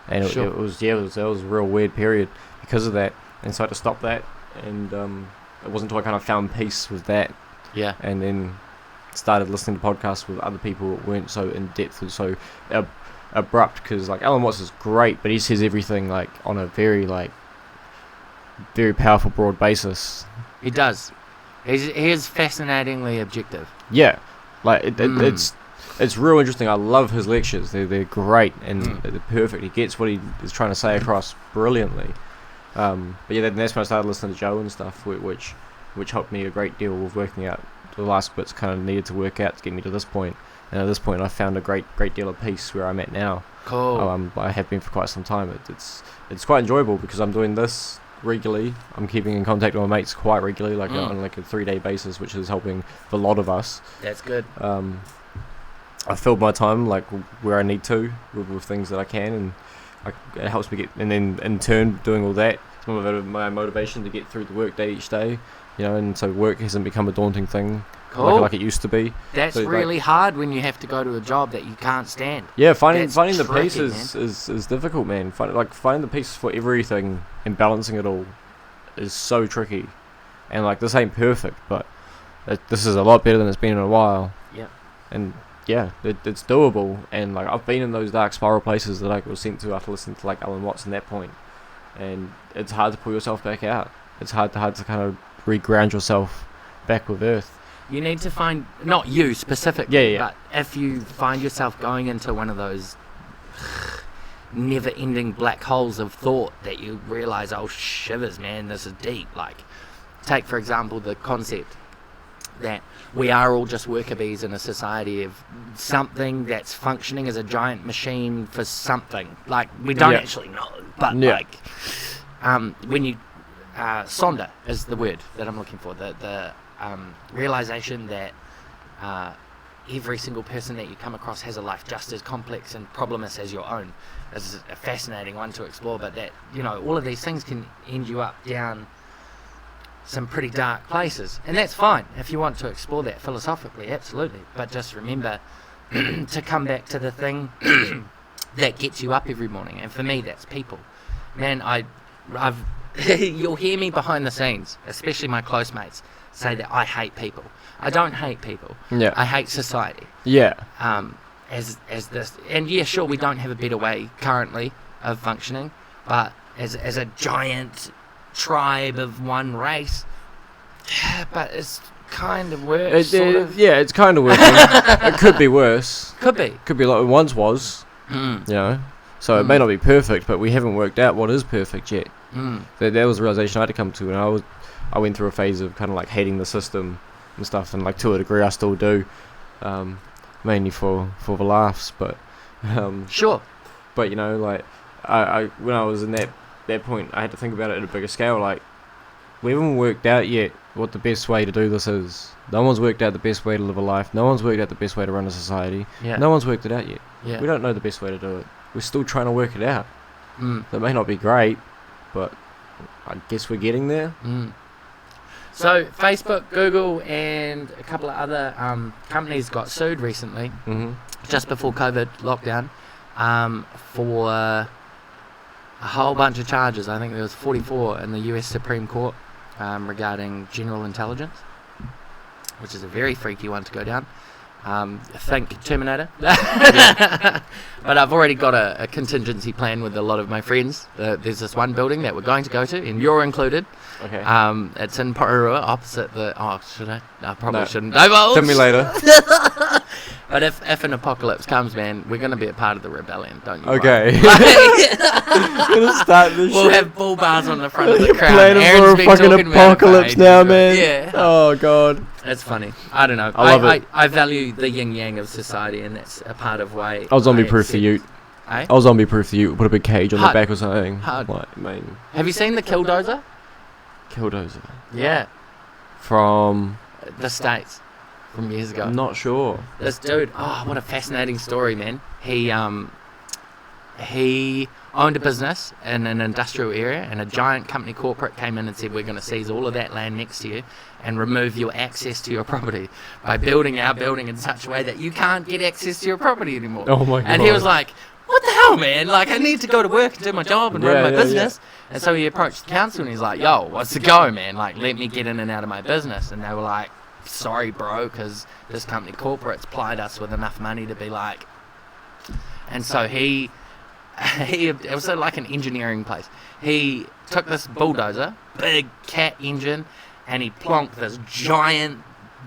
Speaker 1: and it was a real weird period because of that, and so I had to stop that. And it wasn't until I kind of found peace with that, and then started listening to podcasts with other people that weren't so in depth and so abrupt, because like Alan Watts is great, but he says everything like on a very powerful, broad basis.
Speaker 2: He does. He is fascinatingly objective.
Speaker 1: Yeah, like it's real interesting. I love his lectures. They're great, and they're perfect. He gets what he is trying to say across brilliantly. But yeah, that's when I started listening to Joe and stuff, which helped me a great deal with working out the last bits kind of needed to work out to get me to this point. And at this point, I found a great deal of peace where I'm at now.
Speaker 2: Cool.
Speaker 1: I have been for quite some time. It's quite enjoyable, because I'm doing this regularly. I'm keeping in contact with my mates quite regularly, like on like a 3-day basis, which is helping a lot of us.
Speaker 2: That's good.
Speaker 1: I filled my time like where I need to with things that I can, and it helps me get, and then in turn doing all that, it's my motivation to get through the work day each day, you know, and so work hasn't become a daunting thing like it used to be.
Speaker 2: That's so really hard when you have to go to a job that you can't stand.
Speaker 1: Yeah, finding the
Speaker 2: tricky,
Speaker 1: peace is difficult, man. Finding the peace for everything and balancing it all is so tricky, and like this ain't perfect, but this is a lot better than it's been in a while.
Speaker 2: Yeah.
Speaker 1: And yeah, it's doable, and like I've been in those dark spiral places that I was sent to after listening to like Alan Watts in that point, and it's hard to pull yourself back out. It's hard to kind of reground yourself back with earth.
Speaker 2: You need to find, not you specifically,
Speaker 1: yeah.
Speaker 2: but if you find yourself going into one of those never-ending black holes of thought that you realise, oh shivers, man, this is deep. Like, take for example the concept that we are all just worker bees in a society of something that's functioning as a giant machine for something. Like, we don't actually know, but like, when you sonder is the word that I'm looking for. The realization that every single person that you come across has a life just as complex and problemless as your own is a fascinating one to explore. But that, you know, all of these things can end you up down some pretty dark places, and that's fine if you want to explore that philosophically, absolutely. But just remember to come back to the thing that gets you up every morning, and for me that's people. Man, I've you'll hear me behind the scenes, especially my close mates, say that I hate people. I don't hate people.
Speaker 1: Yeah.
Speaker 2: I hate society.
Speaker 1: Yeah.
Speaker 2: As this, and yeah, sure, we don't have a better way currently of functioning, but as a giant tribe of one race, but it's kind of worse. Sort of.
Speaker 1: Yeah, it's kind of working. It could be worse.
Speaker 2: Could be
Speaker 1: like it once was. You know, so it may not be perfect, but we haven't worked out what is perfect yet. That was a realization I had to come to, and I went through a phase of kind of like hating the system and stuff, and like to a degree I still do. mainly for the laughs, but
Speaker 2: Sure.
Speaker 1: but you know, like I when I was in that point, I had to think about it at a bigger scale. Like, we haven't worked out yet what the best way to do this is. No one's worked out the best way to live a life. No one's worked out the best way to run a society.
Speaker 2: Yeah.
Speaker 1: No one's worked it out yet.
Speaker 2: Yeah.
Speaker 1: We don't know the best way to do it. We're still trying to work it out.
Speaker 2: Mm.
Speaker 1: That may not be great, but I guess we're getting there.
Speaker 2: Mm. So Facebook, Google, and a couple of other companies got sued recently, just before COVID lockdown, for a whole bunch of charges. I think there was 44 in the US Supreme Court regarding general intelligence, which is a very freaky one to go down. Think Terminator. But I've already got a contingency plan with a lot of my friends. There's this one building that we're going to go to, and you're included.
Speaker 1: Okay.
Speaker 2: It's in Pororua, opposite the... Oh, should I? No, probably
Speaker 1: No.
Speaker 2: shouldn't. Divulge.
Speaker 1: Tell me later.
Speaker 2: But if an apocalypse comes, man, we're going to be a part of the rebellion, don't you?
Speaker 1: Okay.
Speaker 2: Worry.
Speaker 1: Gonna start this
Speaker 2: We'll
Speaker 1: shit.
Speaker 2: have bull bars on the front of the crowd.
Speaker 1: Planning
Speaker 2: Aaron's
Speaker 1: for a
Speaker 2: been
Speaker 1: fucking
Speaker 2: talking about it for
Speaker 1: apocalypse
Speaker 2: ages,
Speaker 1: now,
Speaker 2: but-
Speaker 1: man.
Speaker 2: Yeah.
Speaker 1: Oh god.
Speaker 2: It's funny. I don't know.
Speaker 1: I love it.
Speaker 2: I value the yin yang of society, and that's a part of why.
Speaker 1: I'll zombie proof the
Speaker 2: accept-
Speaker 1: ute.
Speaker 2: Eh?
Speaker 1: I'll zombie proof the ute. Put a big cage on the
Speaker 2: Hard.
Speaker 1: back or something.
Speaker 2: Hard.
Speaker 1: Like, man,
Speaker 2: Have you seen the Killdozer?
Speaker 1: Killdozer.
Speaker 2: Yeah,
Speaker 1: From.
Speaker 2: the States from years ago.
Speaker 1: I'm not sure.
Speaker 2: This dude, oh, what a fascinating story, man. He owned a business in an industrial area, and a giant company corporate came in and said, we're going to seize all of that land next to you and remove your access to your property by building our building in such a way that you can't get access to your property anymore.
Speaker 1: Oh my god.
Speaker 2: And he was like, what the hell, man? Like, I need to go to work and do my job and run my business. And so he approached the council and he's like, yo, what's the go, man? Like, let me get in and out of my business. And they were like, sorry, bro, because this company corporate's plied us with enough money to be like... And so it was like an engineering place. He took this bulldozer, big cat engine, and he plonked this giant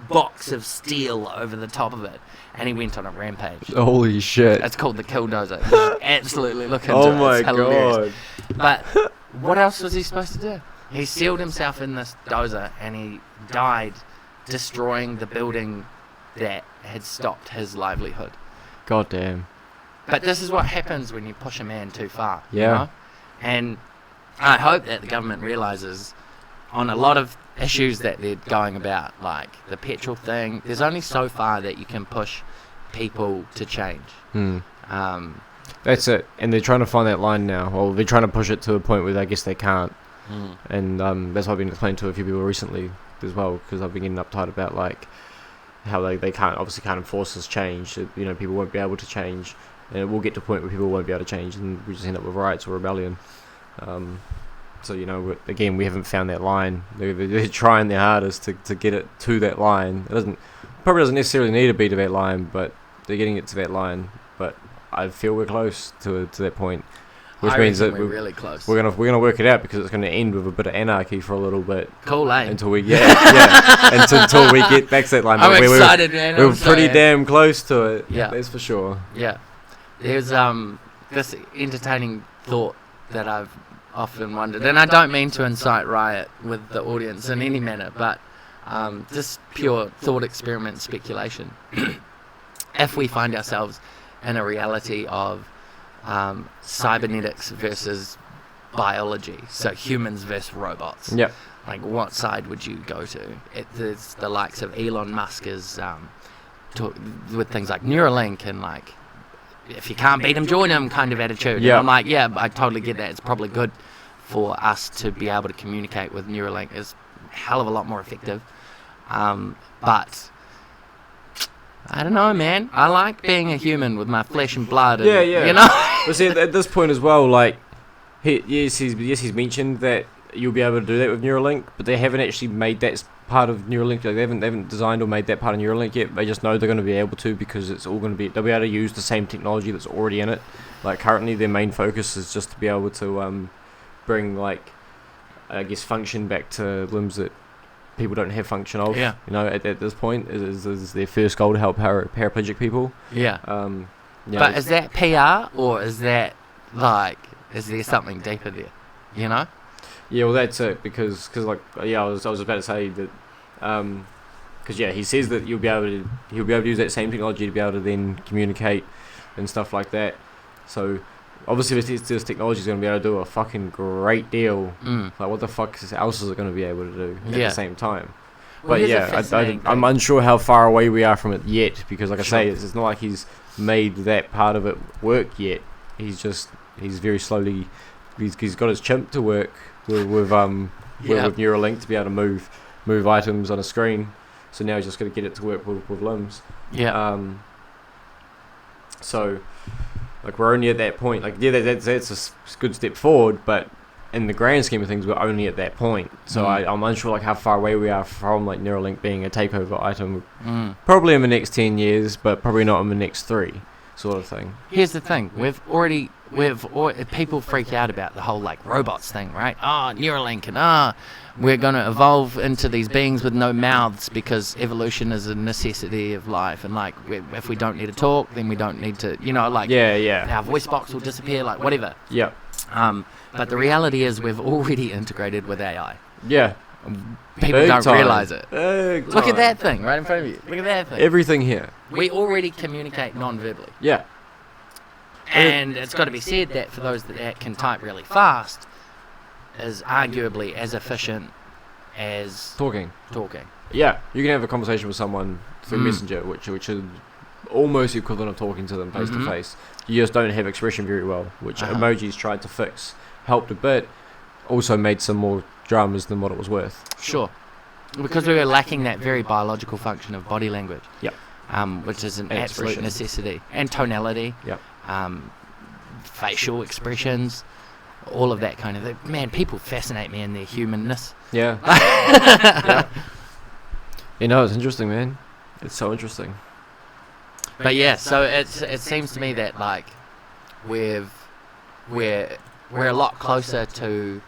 Speaker 2: box of steel over the top of it. And he went on a rampage.
Speaker 1: Holy shit.
Speaker 2: It's called the Killdozer. You should absolutely look into it.
Speaker 1: Oh
Speaker 2: It's
Speaker 1: my
Speaker 2: hilarious.
Speaker 1: god.
Speaker 2: But what else was he supposed to do? He sealed himself in this dozer and he died destroying the building that had stopped his livelihood.
Speaker 1: God damn.
Speaker 2: But this is what happens when you push a man too far.
Speaker 1: Yeah.
Speaker 2: You know? And I hope that the government realises on a lot of issues that they're going about, like the petrol thing, there's only so far that you can push people to change.
Speaker 1: That's it. And they're trying to find that line now. Well, they're trying to push it to a point where I guess they can't. And that's what I've been explaining to a few people recently as well, because I've been getting uptight about like how they can't enforce this change. You know, people won't be able to change, and it will get to a point where people won't be able to change, and we just end up with riots or rebellion. So you know, again, we haven't found that line. They're trying their hardest to get it to that line. It probably doesn't necessarily need to be to that line, but they're getting it to that line. But I feel we're close to that point, which
Speaker 2: I
Speaker 1: means that
Speaker 2: reckon we're really close.
Speaker 1: we're gonna work it out, because it's gonna end with a bit of anarchy for a little bit
Speaker 2: Cool, eh?
Speaker 1: until we until we get back to that line.
Speaker 2: I'm
Speaker 1: But
Speaker 2: excited, man.
Speaker 1: We're
Speaker 2: I'm
Speaker 1: pretty
Speaker 2: sorry.
Speaker 1: damn close to it.
Speaker 2: Yeah.
Speaker 1: That's for sure.
Speaker 2: Yeah. There's this entertaining thought that I've often wondered, and I don't mean to incite riot with the audience in any manner, but just pure thought experiment speculation. If we find ourselves in a reality of cybernetics versus biology, so humans versus robots,
Speaker 1: Yep.
Speaker 2: like what side would you go to? There's the likes of Elon Musk is with things like Neuralink and like, if you can't beat him, join him kind of attitude.
Speaker 1: Yeah.
Speaker 2: And I'm like, yeah, I totally get that. It's probably good for us to be able to communicate with Neuralink. It's a hell of a lot more effective. But I don't know, man. I like being a human with my flesh and blood. And,
Speaker 1: Yeah.
Speaker 2: You know?
Speaker 1: But see, at this point as well, like, he's mentioned that you'll be able to do that with Neuralink, but they haven't actually made that part of Neuralink. Like, they haven't designed or made that part of Neuralink yet. They just know they're going to be able to, because it's all going to be, they'll be able to use the same technology that's already in it. Like, currently their main focus is just to be able to bring, like, I guess, function back to limbs that people don't have function of.
Speaker 2: Yeah.
Speaker 1: You know, at this point is their first goal to help paraplegic people.
Speaker 2: Yeah.
Speaker 1: Yeah,
Speaker 2: But is that PR, or is that, like, is there something deeper there? You know?
Speaker 1: yeah, well, that's it, because like, yeah, I was about to say that Because he says that he'll be able to use that same technology to be able to then communicate and stuff like that. So obviously this technology is going to be able to do a fucking great deal. Like what the fuck else is it going to be able to do at the same time?
Speaker 2: Well,
Speaker 1: but I'm unsure how far away we are from it yet, because like I say, it's not like he's made that part of it work yet. He's very slowly, he's got his chimp to work with Neuralink to be able to move items on a screen. So now he's just got to get it to work with limbs.
Speaker 2: Yeah.
Speaker 1: So like we're only at that point. Like that's a good step forward, but in the grand scheme of things, we're only at that point. So I'm unsure like how far away we are from like Neuralink being a takeover item. Probably in the next 10 years, but probably not in the next 3, sort of thing.
Speaker 2: Here's the thing: people freak out about the whole like robots thing, right? Neuralink, and we're going to evolve into these beings with no mouths because evolution is a necessity of life, and like if we don't need to talk, then we don't need to, our voice box will disappear, like whatever.
Speaker 1: Yeah.
Speaker 2: But the reality is we've already integrated with AI.
Speaker 1: Yeah.
Speaker 2: People
Speaker 1: Big
Speaker 2: don't
Speaker 1: time.
Speaker 2: realise it.
Speaker 1: Big
Speaker 2: Look at
Speaker 1: time.
Speaker 2: that thing right in front of you. Look at that thing.
Speaker 1: Everything here.
Speaker 2: We already communicate non-verbally.
Speaker 1: Yeah.
Speaker 2: And it's got to be said that for those that can type really fast, is arguably as efficient as
Speaker 1: Talking.
Speaker 2: Yeah,
Speaker 1: you can have a conversation with someone through Messenger, which is almost equivalent of talking to them face to face. You just don't have expression very well, which emojis tried to fix. Helped a bit, also made some more dramas than what it was worth.
Speaker 2: Sure. Because we were lacking that very biological function of body language.
Speaker 1: Yep.
Speaker 2: Which is an
Speaker 1: And
Speaker 2: absolute
Speaker 1: expression.
Speaker 2: necessity. And tonality.
Speaker 1: Yep.
Speaker 2: Facial expressions. All of that kind of thing. Man, people fascinate me in their humanness.
Speaker 1: Yeah. Yeah. It's interesting, man. It's so interesting.
Speaker 2: But yeah, so it seems to me that like we're a lot closer to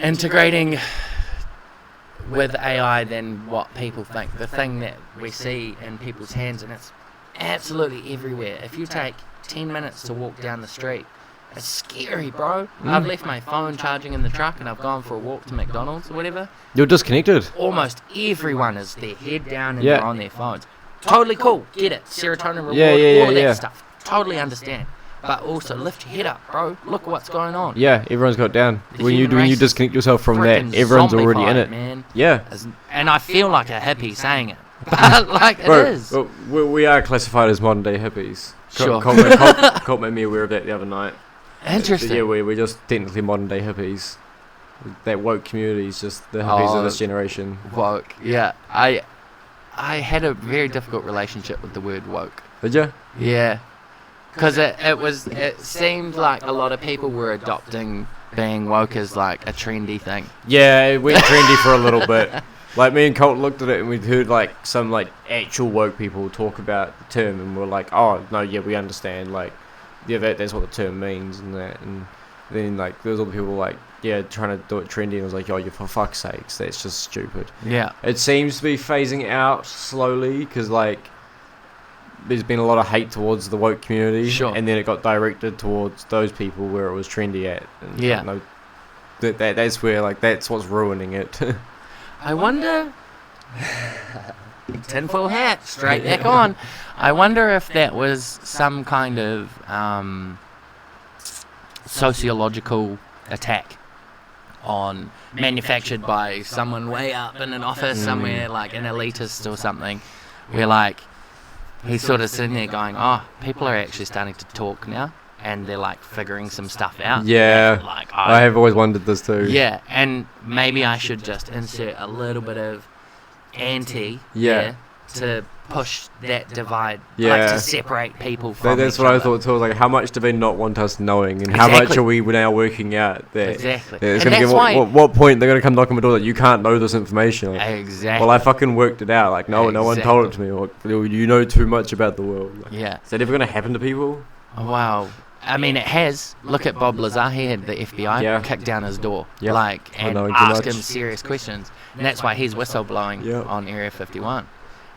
Speaker 2: integrating with AI than what people think. The thing that we see in people's hands, and it's absolutely everywhere. If you take 10 minutes to walk down the street, it's scary, bro. I've left my phone charging in the truck and I've gone for a walk to McDonald's or whatever.
Speaker 1: You're disconnected.
Speaker 2: Almost everyone is their head down and they're on their phones. Totally cool. Get it. Serotonin reward, all of that stuff. Totally understand. But also lift your head up, bro. Look what's going on.
Speaker 1: Yeah, everyone's got it down.
Speaker 2: The
Speaker 1: When
Speaker 2: human
Speaker 1: you
Speaker 2: race
Speaker 1: disconnect yourself from that,
Speaker 2: frickin'
Speaker 1: everyone's already in
Speaker 2: zombified,
Speaker 1: it.
Speaker 2: man.
Speaker 1: Yeah.
Speaker 2: And I feel like a hippie saying it. But like
Speaker 1: Bro,
Speaker 2: it is.
Speaker 1: well, we are classified as modern day hippies.
Speaker 2: Sure.
Speaker 1: Colt made me aware of that the other night.
Speaker 2: Interesting.
Speaker 1: Yeah, we're just technically modern day hippies. That woke community is just the hippies of this generation.
Speaker 2: Woke. Yeah. I had a very difficult relationship with the word woke.
Speaker 1: Did you?
Speaker 2: Yeah. Because it seemed like a lot of people were adopting being woke as like a trendy thing.
Speaker 1: Yeah, it went trendy for a little bit. Like me and Colt looked at it and we'd heard like some like actual woke people talk about the term and we're like, oh no, yeah, we understand. Like, yeah, that's what the term means and that. And then like there's all the people like, yeah, trying to do it trendy, and I was like, oh, yeah, for fuck's sakes, that's just stupid.
Speaker 2: Yeah.
Speaker 1: It seems to be phasing out slowly because like there's been a lot of hate towards the woke community,
Speaker 2: Sure.
Speaker 1: and then it got directed towards those people where it was trendy at. And
Speaker 2: Yeah.
Speaker 1: no, that's where like that's what's ruining it.
Speaker 2: I wonder. Tinfoil hat, straight back on. I wonder if that was some kind of sociological attack on manufactured by someone way up in an office somewhere, like an elitist or something, where like he's sort of sitting there going, oh, people are actually starting to talk now and they're like figuring some stuff out.
Speaker 1: Yeah,
Speaker 2: like
Speaker 1: I have always wondered this too.
Speaker 2: Yeah, and maybe I should just insert a little bit of anti there to push that divide, like to separate people from
Speaker 1: that's
Speaker 2: each
Speaker 1: what
Speaker 2: other.
Speaker 1: I thought too. Like, how much do they not want us knowing, and how much are we now working out that?
Speaker 2: Exactly.
Speaker 1: It's
Speaker 2: And
Speaker 1: gonna
Speaker 2: that's
Speaker 1: get,
Speaker 2: why-
Speaker 1: what point they're gonna come knock on my door that you can't know this information? Like,
Speaker 2: Exactly.
Speaker 1: well, I fucking worked it out. Like, no one told it to me. Or, you know too much about the world. Like,
Speaker 2: Yeah.
Speaker 1: is that ever gonna happen to people?
Speaker 2: Wow. I mean, it has. Look at Bob Lazar. He had the FBI kick down his door, and
Speaker 1: knowing too
Speaker 2: ask
Speaker 1: much.
Speaker 2: him serious questions. And that's why he's whistleblowing on Area 51,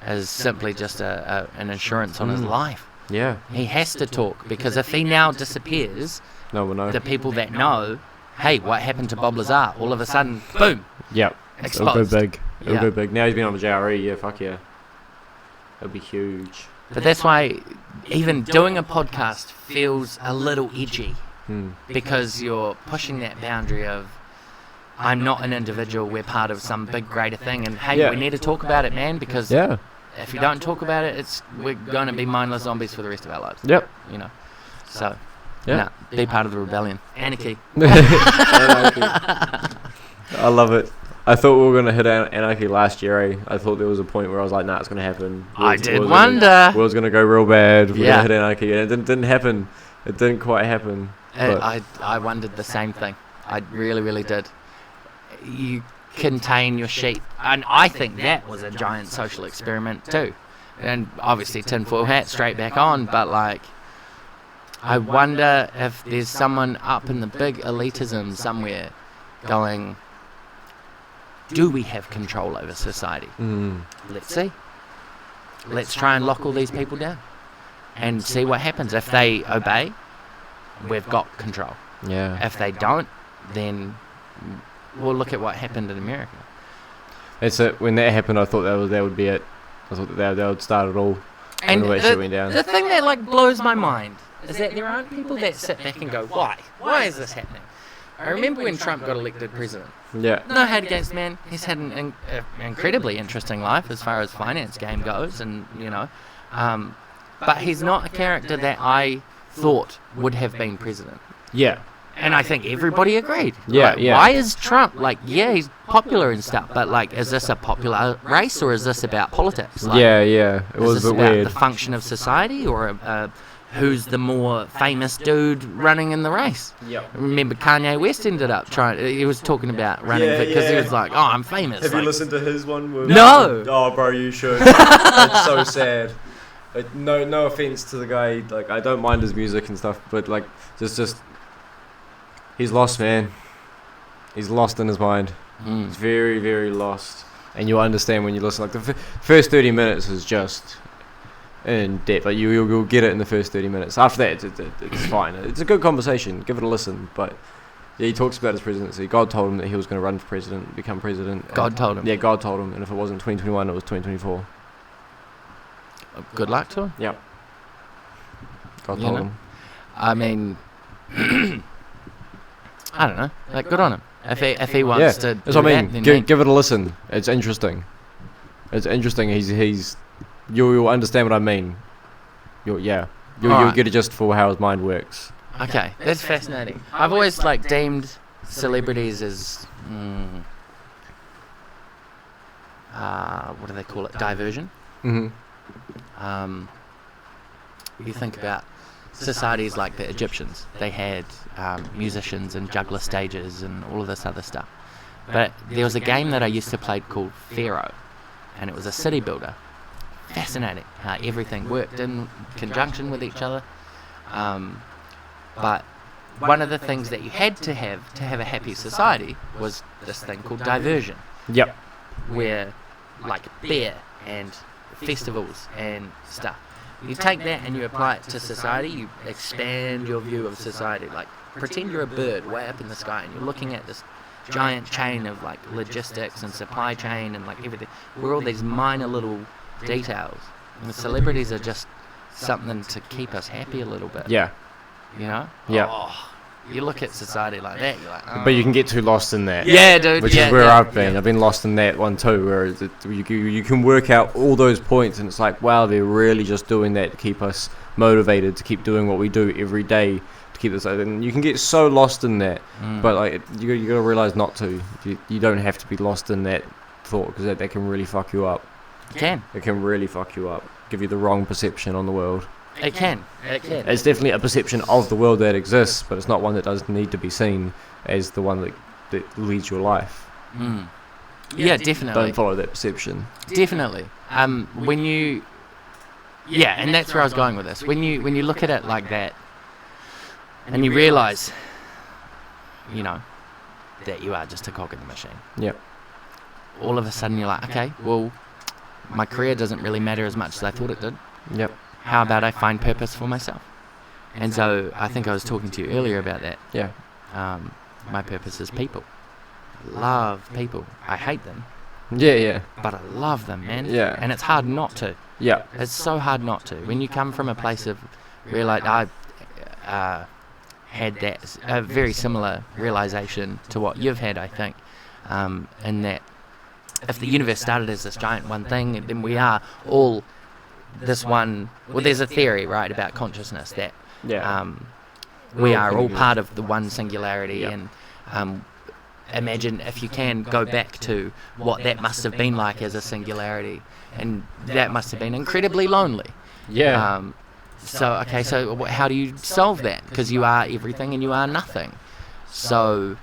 Speaker 2: as simply just an insurance on his life.
Speaker 1: Yeah.
Speaker 2: He has to talk, because if he now disappears,
Speaker 1: No one knows.
Speaker 2: the people that know, hey, what happened to Bob Lazar? All of a sudden, boom,
Speaker 1: Yep.
Speaker 2: exposed.
Speaker 1: It'll go big. It'll go big. Now he's been on the JRE. Yeah, fuck yeah. It'll be huge.
Speaker 2: But that's why even doing a podcast feels a little edgy, because you're pushing that boundary of, I'm not an individual, we're part of some big greater thing, and hey, we need to talk about it, man, because if you don't talk about it, we're going to be mindless zombies for the rest of our lives.
Speaker 1: Yep.
Speaker 2: You know, so be part of the rebellion. Anarchy.
Speaker 1: Anarchy. I love it. I thought we were going to hit Anarchy last year, eh? I thought there was a point where I was like, nah, it's going to happen.
Speaker 2: I did wonder.
Speaker 1: World's going to go real bad. We're going to hit Anarchy. And it didn't happen. It didn't quite happen.
Speaker 2: I wondered the same thing. I really, really did. You contain your sheep. And I think that was a giant social experiment too. And obviously tinfoil hat straight back on, but like, I wonder if there's someone up in the big elitism somewhere going, do we have control over society? Let's see. Let's try and lock all these people down and see what happens. If they obey, we've got control.
Speaker 1: Yeah.
Speaker 2: If they don't, then we'll look at what happened in America.
Speaker 1: That's it. When that happened, I thought that would be it. I thought that would start it all.
Speaker 2: And
Speaker 1: that shit went down.
Speaker 2: The thing that like blows my mind is that there aren't people that sit back and go, why? Why is this happening? I remember when Trump got elected president.
Speaker 1: Yeah.
Speaker 2: No hate against the man. He's had an incredibly interesting life as far as finance game goes, and but he's not a character that I thought would have been president.
Speaker 1: Yeah.
Speaker 2: And I think everybody agreed.
Speaker 1: Yeah,
Speaker 2: like,
Speaker 1: yeah.
Speaker 2: Why is Trump he's popular and stuff, but like, is this a popular race or is this about politics? Like,
Speaker 1: yeah. It was
Speaker 2: is
Speaker 1: a
Speaker 2: this
Speaker 1: bit
Speaker 2: about
Speaker 1: weird.
Speaker 2: the function of society or who's the more famous dude running in the race?
Speaker 1: Yeah.
Speaker 2: Remember Kanye West ended up he was talking about running because he was like, oh, I'm famous.
Speaker 1: Have you listened to his one?
Speaker 2: No.
Speaker 1: Oh, bro, you should. It's so sad. Like, no offense to the guy. Like, I don't mind his music and stuff, but like, just he's lost, man. He's lost in his mind. He's very, very lost. And you'll understand when you listen. Like, the first 30 minutes is just in depth. Like, you'll get it in the first 30 minutes. After that, it's fine. It's a good conversation. Give it a listen. But yeah, he talks about his presidency. God told him that he was going to run for president, become president.
Speaker 2: God told him.
Speaker 1: Yeah, God told him. And if it wasn't 2021, it was 2024.
Speaker 2: Good luck to him.
Speaker 1: Yep. God told him.
Speaker 2: I mean, I don't know. Like, good on him. If he wants to.
Speaker 1: That's what I mean. Give it a listen. It's interesting. You'll understand what I mean. You'll get a gist for how his mind works.
Speaker 2: Okay, that's fascinating. I've always deemed celebrities as what do they call it? Diversion. You think about societies like the Egyptians. They had musicians and juggler stages and all of this other stuff. But there was a game that I used to play called Pharaoh, and it was a city builder. Fascinating how everything worked in conjunction with each other. But one of the things that you had to have a happy society was this thing called diversion.
Speaker 1: Yep.
Speaker 2: Where, like beer and festivals and stuff. You take that and you apply it to society, you expand your view of society. Like, pretend you're a bird way up in the sky and you're looking at this giant chain of logistics and supply chain and everything. We're all these minor little details. And the celebrities are just something to keep us happy a little bit.
Speaker 1: Yeah.
Speaker 2: You know?
Speaker 1: Yeah.
Speaker 2: Oh, you look at society like that, you're like, oh.
Speaker 1: But you can get too lost in that.
Speaker 2: Yeah, dude.
Speaker 1: Which is where I've been. I've been lost in that one too, where you can work out all those points, and it's like, wow, they're really just doing that to keep us motivated, to keep doing what we do every day, to keep this. And you can get so lost in that, but you got to realize not to. You don't have to be lost in that thought, because that can really fuck you up. It can really fuck you up. Give you the wrong perception on the world.
Speaker 2: It can.
Speaker 1: It's definitely a perception of the world that exists, but it's not one that does need to be seen as the one that leads your life.
Speaker 2: Yeah, definitely.
Speaker 1: Don't follow that perception.
Speaker 2: Definitely. And that's where I was going with this. When you look at it like that, and you realise, that you are just a cog in the machine.
Speaker 1: Yep.
Speaker 2: All of a sudden you're like, okay, well, my career doesn't really matter as much as I thought it did.
Speaker 1: Yep.
Speaker 2: How about I find purpose for myself? And so I think I was talking to you earlier about that.
Speaker 1: Yeah.
Speaker 2: My purpose is people. I love people. I hate them,
Speaker 1: Yeah.
Speaker 2: but I love them, man.
Speaker 1: Yeah.
Speaker 2: And it's hard not to.
Speaker 1: Yeah.
Speaker 2: It's so hard not to. When you come from a place of where, like, I had that a very similar realization to what you've had, I think, in that if the universe started as this giant one thing, then we are all this one. Well, there's a theory, right, about consciousness that we are all part of the one singularity, and imagine if you can go back to what that must have been like as a singularity, and that must have been incredibly lonely.
Speaker 1: Yeah.
Speaker 2: So how do you solve that? Because you are everything and you are nothing. So,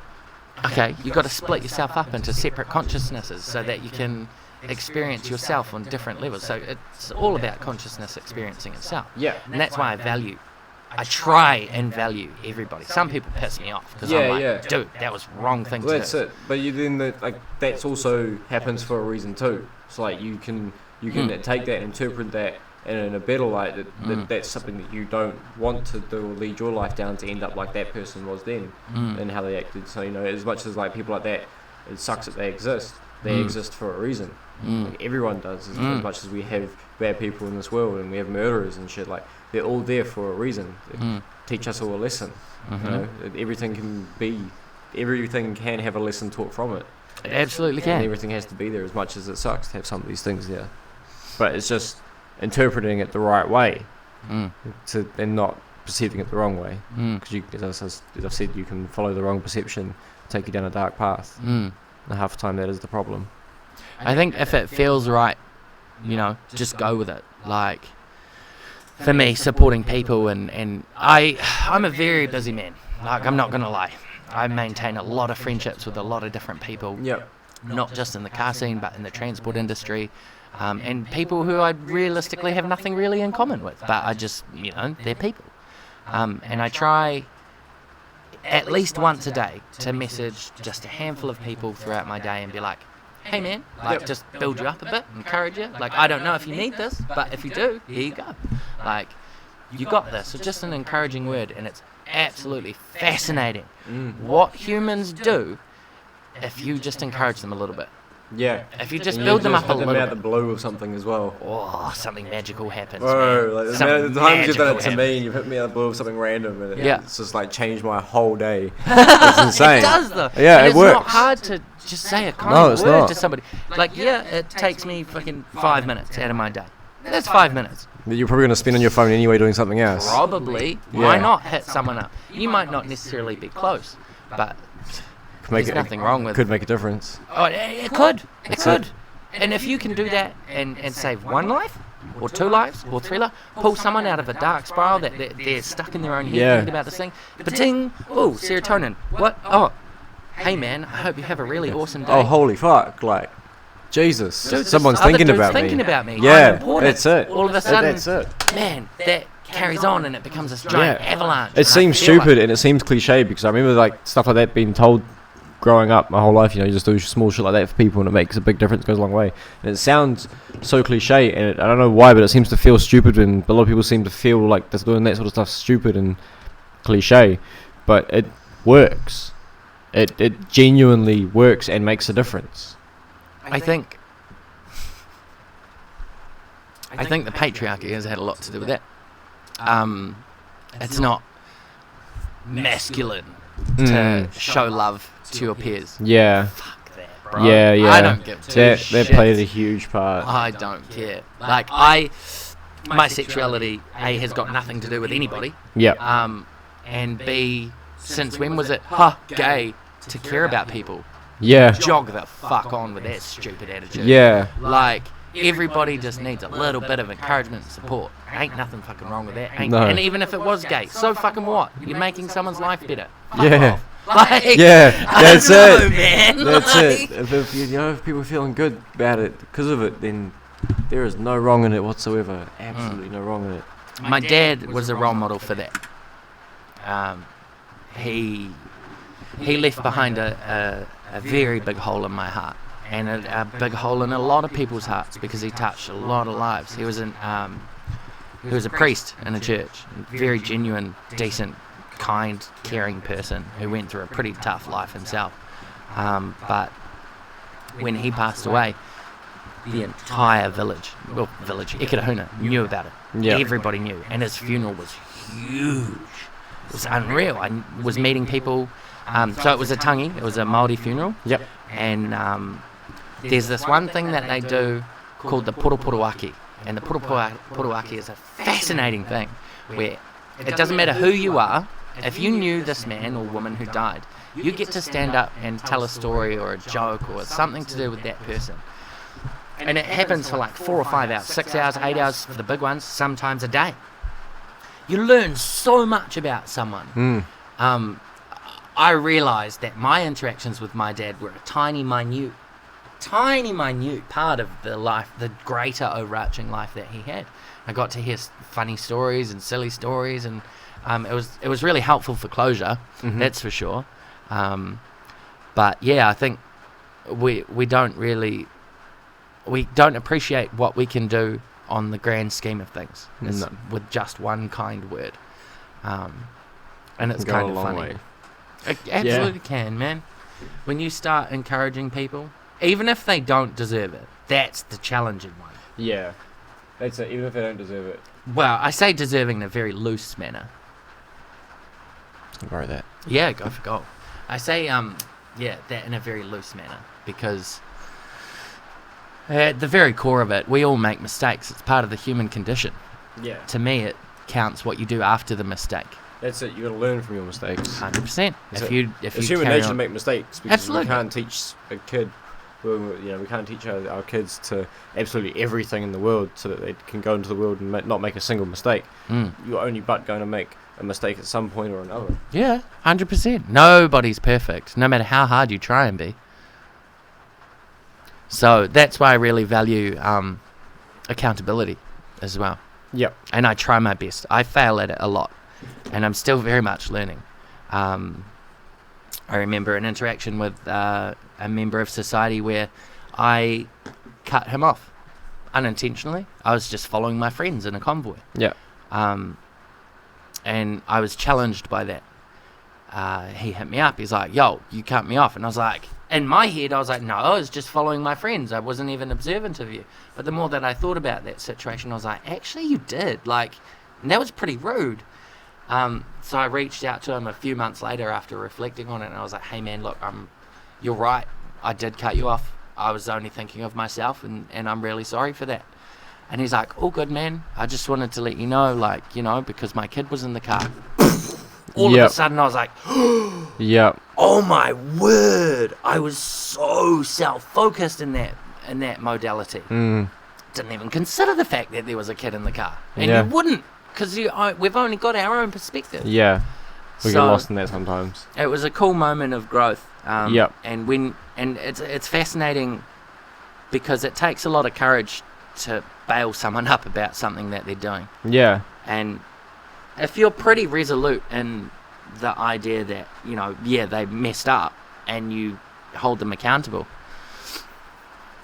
Speaker 2: okay, you've got to split yourself up into separate consciousnesses so that you can experience yourself on different levels. So it's all about consciousness experiencing itself.
Speaker 1: Yeah.
Speaker 2: And that's why I try and value everybody. Some people piss me off because I'm like, dude, that was wrong thing to do.
Speaker 1: That's it. But you then that's also happens for a reason too. So like you can take that, interpret that, and in a better light, that's something that you don't want to do or lead your life down to end up like that person was then, and how they acted. So as much as like people like that, it sucks that they exist. They exist for a reason. Like everyone does. As much as we have bad people in this world and we have murderers and shit, like they're all there for a reason. They teach us all a lesson. Everything can have a lesson taught from it.
Speaker 2: It absolutely can.
Speaker 1: And everything has to be there, as much as it sucks to have some of these things there. But it's just interpreting it the right way, and not perceiving it the wrong way. Because as I've said, you can follow the wrong perception, take you down a dark path. And half the time that is the problem.
Speaker 2: I think if it feels right, just go with it. Like, for me, supporting people, and I'm a very busy man. Like, I'm not going to lie. I maintain a lot of friendships with a lot of different people.
Speaker 1: Yep.
Speaker 2: Not just in the car scene, but in the transport industry. And people who I realistically have nothing really in common with. But I just, they're people. And I try at least once a day to message just a handful of people throughout my day and be like, hey man, like just build you up a bit, encourage you. Like, I don't know if you need this, but if you do, here you go. Like, you got this. So just an encouraging word, and it's absolutely fascinating what humans do if you just encourage them a little bit.
Speaker 1: Yeah.
Speaker 2: If you just build them up a little bit.
Speaker 1: Out the blue of something as well.
Speaker 2: Oh, something magical happens.
Speaker 1: Bro,
Speaker 2: man.
Speaker 1: like the times you've done it to me and you've hit me out of the blue of something random, and it's just like changed my whole day. It's insane.
Speaker 2: It does though.
Speaker 1: Yeah,
Speaker 2: and
Speaker 1: it works.
Speaker 2: It's not hard to just say a kind word to somebody. Like, it takes me fucking 5 minutes out of my day. That's 5 minutes.
Speaker 1: That you're probably going to spend on your phone anyway doing something else.
Speaker 2: Probably. Why not hit someone up? You might not necessarily be close, but there's nothing wrong with it.
Speaker 1: Could make a difference.
Speaker 2: Oh, it could. It could. And if you can do that and save one life, or 2 lives, or 3 lives, pull someone out of a dark spiral that they're stuck in their own head thinking about this thing. Ba-ting! Oh, serotonin. What? Oh, hey man, I hope you have a really awesome day.
Speaker 1: Oh, holy fuck. Like, Jesus.
Speaker 2: Dude,
Speaker 1: someone's thinking about
Speaker 2: me.
Speaker 1: Yeah,
Speaker 2: I'm important.
Speaker 1: that's it.
Speaker 2: All of a sudden,
Speaker 1: that's it.
Speaker 2: Man, that carries on and it becomes this giant avalanche.
Speaker 1: It seems stupid and it seems cliche because I remember like stuff like that being told growing up my whole life, you just do small shit like that for people and it makes a big difference, goes a long way. And it sounds so cliche and I don't know why, but it seems to feel stupid and a lot of people seem to feel like they're doing that sort of stuff stupid and cliche, but it works. It genuinely works and makes a difference.
Speaker 2: I think the patriarchy has had a lot to do with that. It's not masculine to show love to your peers.
Speaker 1: Yeah.
Speaker 2: Fuck that, bro.
Speaker 1: Yeah.
Speaker 2: I don't give two shits.
Speaker 1: That played a huge part.
Speaker 2: I don't care. Like, my sexuality, A, has got nothing to do with anybody.
Speaker 1: Yeah.
Speaker 2: And B, since when was it gay to care about people?
Speaker 1: Yeah.
Speaker 2: Jog the fuck on with that stupid attitude.
Speaker 1: Yeah.
Speaker 2: Like, everybody just needs a little bit of encouragement and support. Ain't nothing fucking wrong with that.
Speaker 1: No.
Speaker 2: And even if it was gay, so fucking what? You're making someone's life better. Fuck
Speaker 1: Yeah.
Speaker 2: off. Like,
Speaker 1: Yeah, that's it.
Speaker 2: Man.
Speaker 1: That's
Speaker 2: Like,
Speaker 1: it. If if people are feeling good about it because of it, then there is no wrong in it whatsoever. Absolutely no wrong in it.
Speaker 2: my dad was a role model for that. He left behind a very big hole in my heart, and a big hole in a lot of people's hearts because he touched a lot of lives. He was a priest in a church, a very genuine, decent, kind, caring person who went through a pretty tough life himself. But when he passed away, the entire village, Ikitahuna, knew about it.
Speaker 1: Yeah.
Speaker 2: Everybody knew. And his funeral was huge. It was unreal. I was meeting people. So it was a tangi. It was a Māori funeral.
Speaker 1: Yep.
Speaker 2: And there's this one thing that they do called the purupuruaki. And the purupuruaki is a fascinating thing where it doesn't matter who you are. If you knew this man or woman who died, you get to stand up and tell a story or a joke or something to do with that person. And it happens for like 4 or 5 hours, 6 hours, 8 hours for the big ones, sometimes a day. You learn so much about someone. I realised that my interactions with my dad were a tiny, minute part of the life, the greater overarching life that he had. I got to hear funny stories and silly stories, and it was really helpful for closure, that's for sure. But yeah, I think we don't appreciate what we can do on the grand scheme of things with just one kind word, and it's kind of funny. It absolutely can, man. When you start encouraging people, even if they don't deserve it, that's the challenging one.
Speaker 1: Yeah, that's it. Even if they don't deserve it.
Speaker 2: Well, I say deserving in a very loose manner.
Speaker 1: I'll borrow that.
Speaker 2: Yeah, go for gold. I say that in a very loose manner, because at the very core of it, we all make mistakes. It's part of the human condition.
Speaker 1: Yeah.
Speaker 2: To me, it counts what you do after the mistake.
Speaker 1: That's it. You got to learn from your mistakes.
Speaker 2: 100%.
Speaker 1: It's human nature to make mistakes, because
Speaker 2: Absolutely.
Speaker 1: we can't teach a kid. We can't teach our kids to absolutely everything in the world so that they can go into the world and not make a single mistake. You're only but going to make a mistake at some point or another.
Speaker 2: Yeah, 100%. Nobody's perfect, no matter how hard you try and be. So that's why I really value accountability as well.
Speaker 1: Yep.
Speaker 2: And I try my best. I fail at it a lot, and I'm still very much learning. I remember an interaction with a member of society where I cut him off unintentionally. I was just following my friends in a convoy.
Speaker 1: Yeah.
Speaker 2: And I was challenged by that. He hit me up. He's like, yo, you cut me off. And I was like, in my head, I was like, no, I was just following my friends. I wasn't even observant of you. But the more that I thought about that situation, I was like, actually, you did. And that was pretty rude. So I reached out to him a few months later after reflecting on it, and I was like, hey, man, look, you're right. I did cut you off. I was only thinking of myself, and I'm really sorry for that. And he's like, all good, man. I just wanted to let you know, because my kid was in the car. All of a sudden, I was like,
Speaker 1: Yep.
Speaker 2: Oh my word! I was so self-focused in that modality. Didn't even consider the fact that there was a kid in the car, and you wouldn't, because we've only got our own perspective.
Speaker 1: Yeah, we get lost in that sometimes.
Speaker 2: It was a cool moment of growth.
Speaker 1: Yep.
Speaker 2: And it's fascinating, because it takes a lot of courage to bail someone up about something that they're doing.
Speaker 1: Yeah.
Speaker 2: And if you're pretty resolute in the idea that, they messed up, and you hold them accountable,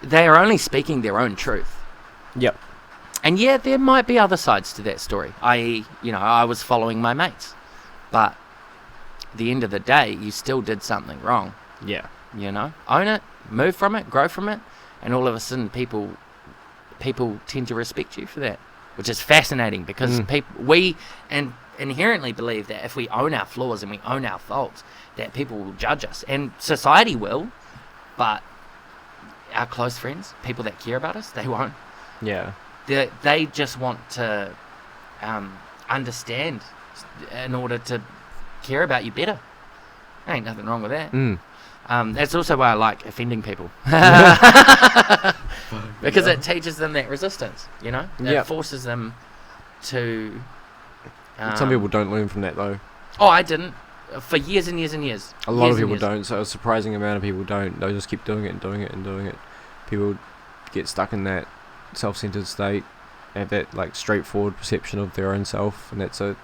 Speaker 2: they are only speaking their own truth.
Speaker 1: Yep.
Speaker 2: And there might be other sides to that story, i.e., I was following my mates. But at the end of the day, you still did something wrong.
Speaker 1: Yeah.
Speaker 2: Own it, move from it, grow from it, and all of a sudden people tend to respect you for that, which is fascinating, because we inherently believe that if we own our flaws and we own our faults, that people will judge us, and society will, but our close friends, people that care about us, they won't.
Speaker 1: Yeah.
Speaker 2: They just want to understand in order to care about you better. Ain't nothing wrong with that. That's also why I like offending people. Because it teaches them that resistance, It forces them to...
Speaker 1: Some people don't learn from that, though.
Speaker 2: Oh, I didn't. For years and years and years.
Speaker 1: A lot of people don't, so a surprising amount of people don't. They'll just keep doing it and doing it and doing it. People get stuck in that self-centered state, have that straightforward perception of their own self, and that's it.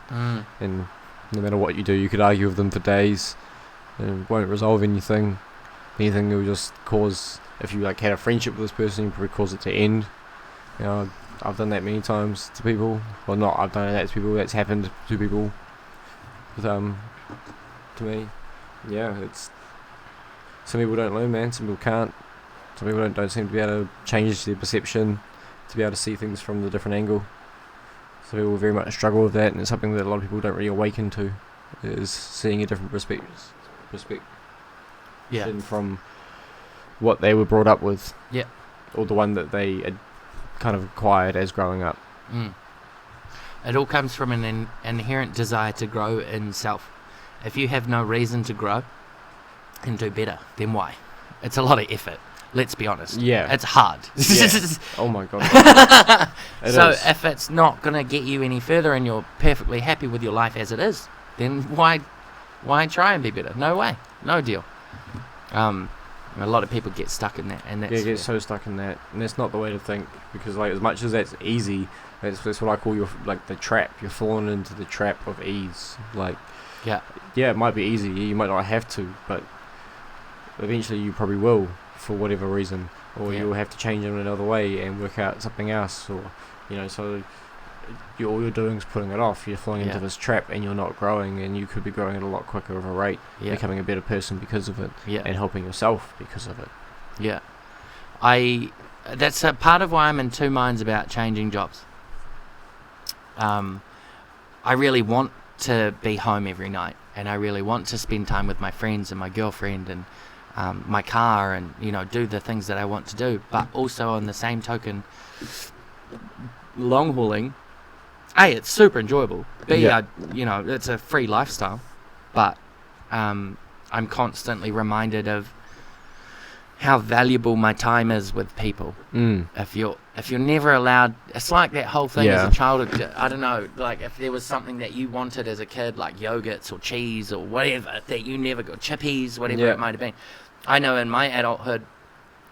Speaker 1: And no matter what you do, you could argue with them for days, and it won't resolve anything. Anything will just cause, if you had a friendship with this person, you probably cause it to end. I've done that many times to people. Well, not I've done that to people. That's happened to people. To me, it's some people don't learn, man. Some people can't. Some people don't seem to be able to change their perception to be able to see things from the different angle. So people very much struggle with that, and it's something that a lot of people don't really awaken to, is seeing a different perspective from what they were brought up with.
Speaker 2: Yeah.
Speaker 1: Or the one that they had kind of acquired as growing up.
Speaker 2: It all comes from an inherent desire to grow in self. If you have no reason to grow and do better, then why? It's a lot of effort. Let's be honest.
Speaker 1: Yeah.
Speaker 2: It's hard.
Speaker 1: Yeah. Oh my god.
Speaker 2: So if it's not going to get you any further and you're perfectly happy with your life as it is, then why try and be better? No way. No deal. A lot of people get stuck in that, and that's
Speaker 1: get so stuck in that, and that's not the way to think, because like as much as that's easy, that's what I call the trap. You're falling into the trap of ease. Like yeah, it might be easy, you might not have to, but eventually you probably will, for whatever reason, or you'll have to change in another way and work out something else, or so all you're doing is putting it off. You're falling into this trap and you're not growing, and you could be growing at a lot quicker of a rate, becoming a better person because of it, and helping yourself because of it. That's a part of why I'm in two minds about changing jobs. I really want to be home every night, and I really want to spend time with my friends and my girlfriend and my car, and do the things that I want to do. But also on the same token, long hauling, it's super enjoyable. It's a free lifestyle, but I'm constantly reminded of how valuable my time is with people. If you're never allowed, it's like that whole thing as a child. I don't know, like if there was something that you wanted as a kid, like yogurts or cheese or whatever, that you never got, chippies, whatever it might have been. I know in my adulthood,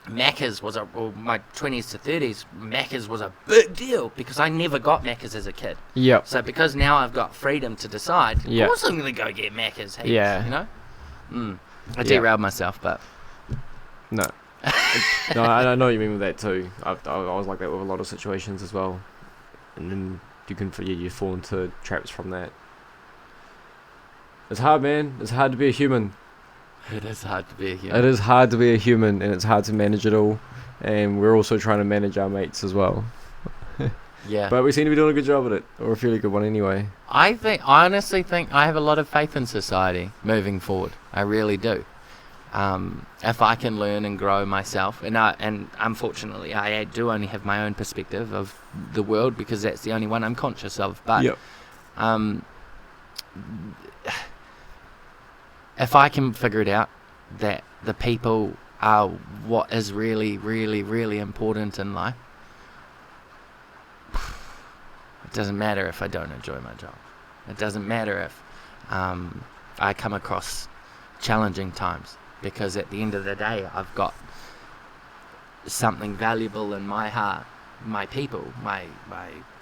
Speaker 1: Macca's or my 20s to 30s, Macca's was a big deal because I never got Macca's as a kid. Yep.
Speaker 2: So because now I've got freedom to decide, of course I'm going to go get Macca's. Hey, I derailed myself, but...
Speaker 1: No. No, I know what you mean with that too. I was like that with a lot of situations as well. And then you fall into traps from that. It's hard, man. It's hard to be a human.
Speaker 2: It is hard to be a human.
Speaker 1: It is hard to be a human, and it's hard to manage it all. And we're also trying to manage our mates as well.
Speaker 2: Yeah.
Speaker 1: But we seem to be doing a good job at it, or a fairly good one anyway.
Speaker 2: I honestly think I have a lot of faith in society moving forward. I really do. If I can learn and grow myself, and unfortunately I do only have my own perspective of the world because that's the only one I'm conscious of. But if I can figure it out that the people are what is really, really, really important in life, it doesn't matter if I don't enjoy my job. It doesn't matter if I come across challenging times, because at the end of the day, I've got something valuable in my heart, my people, my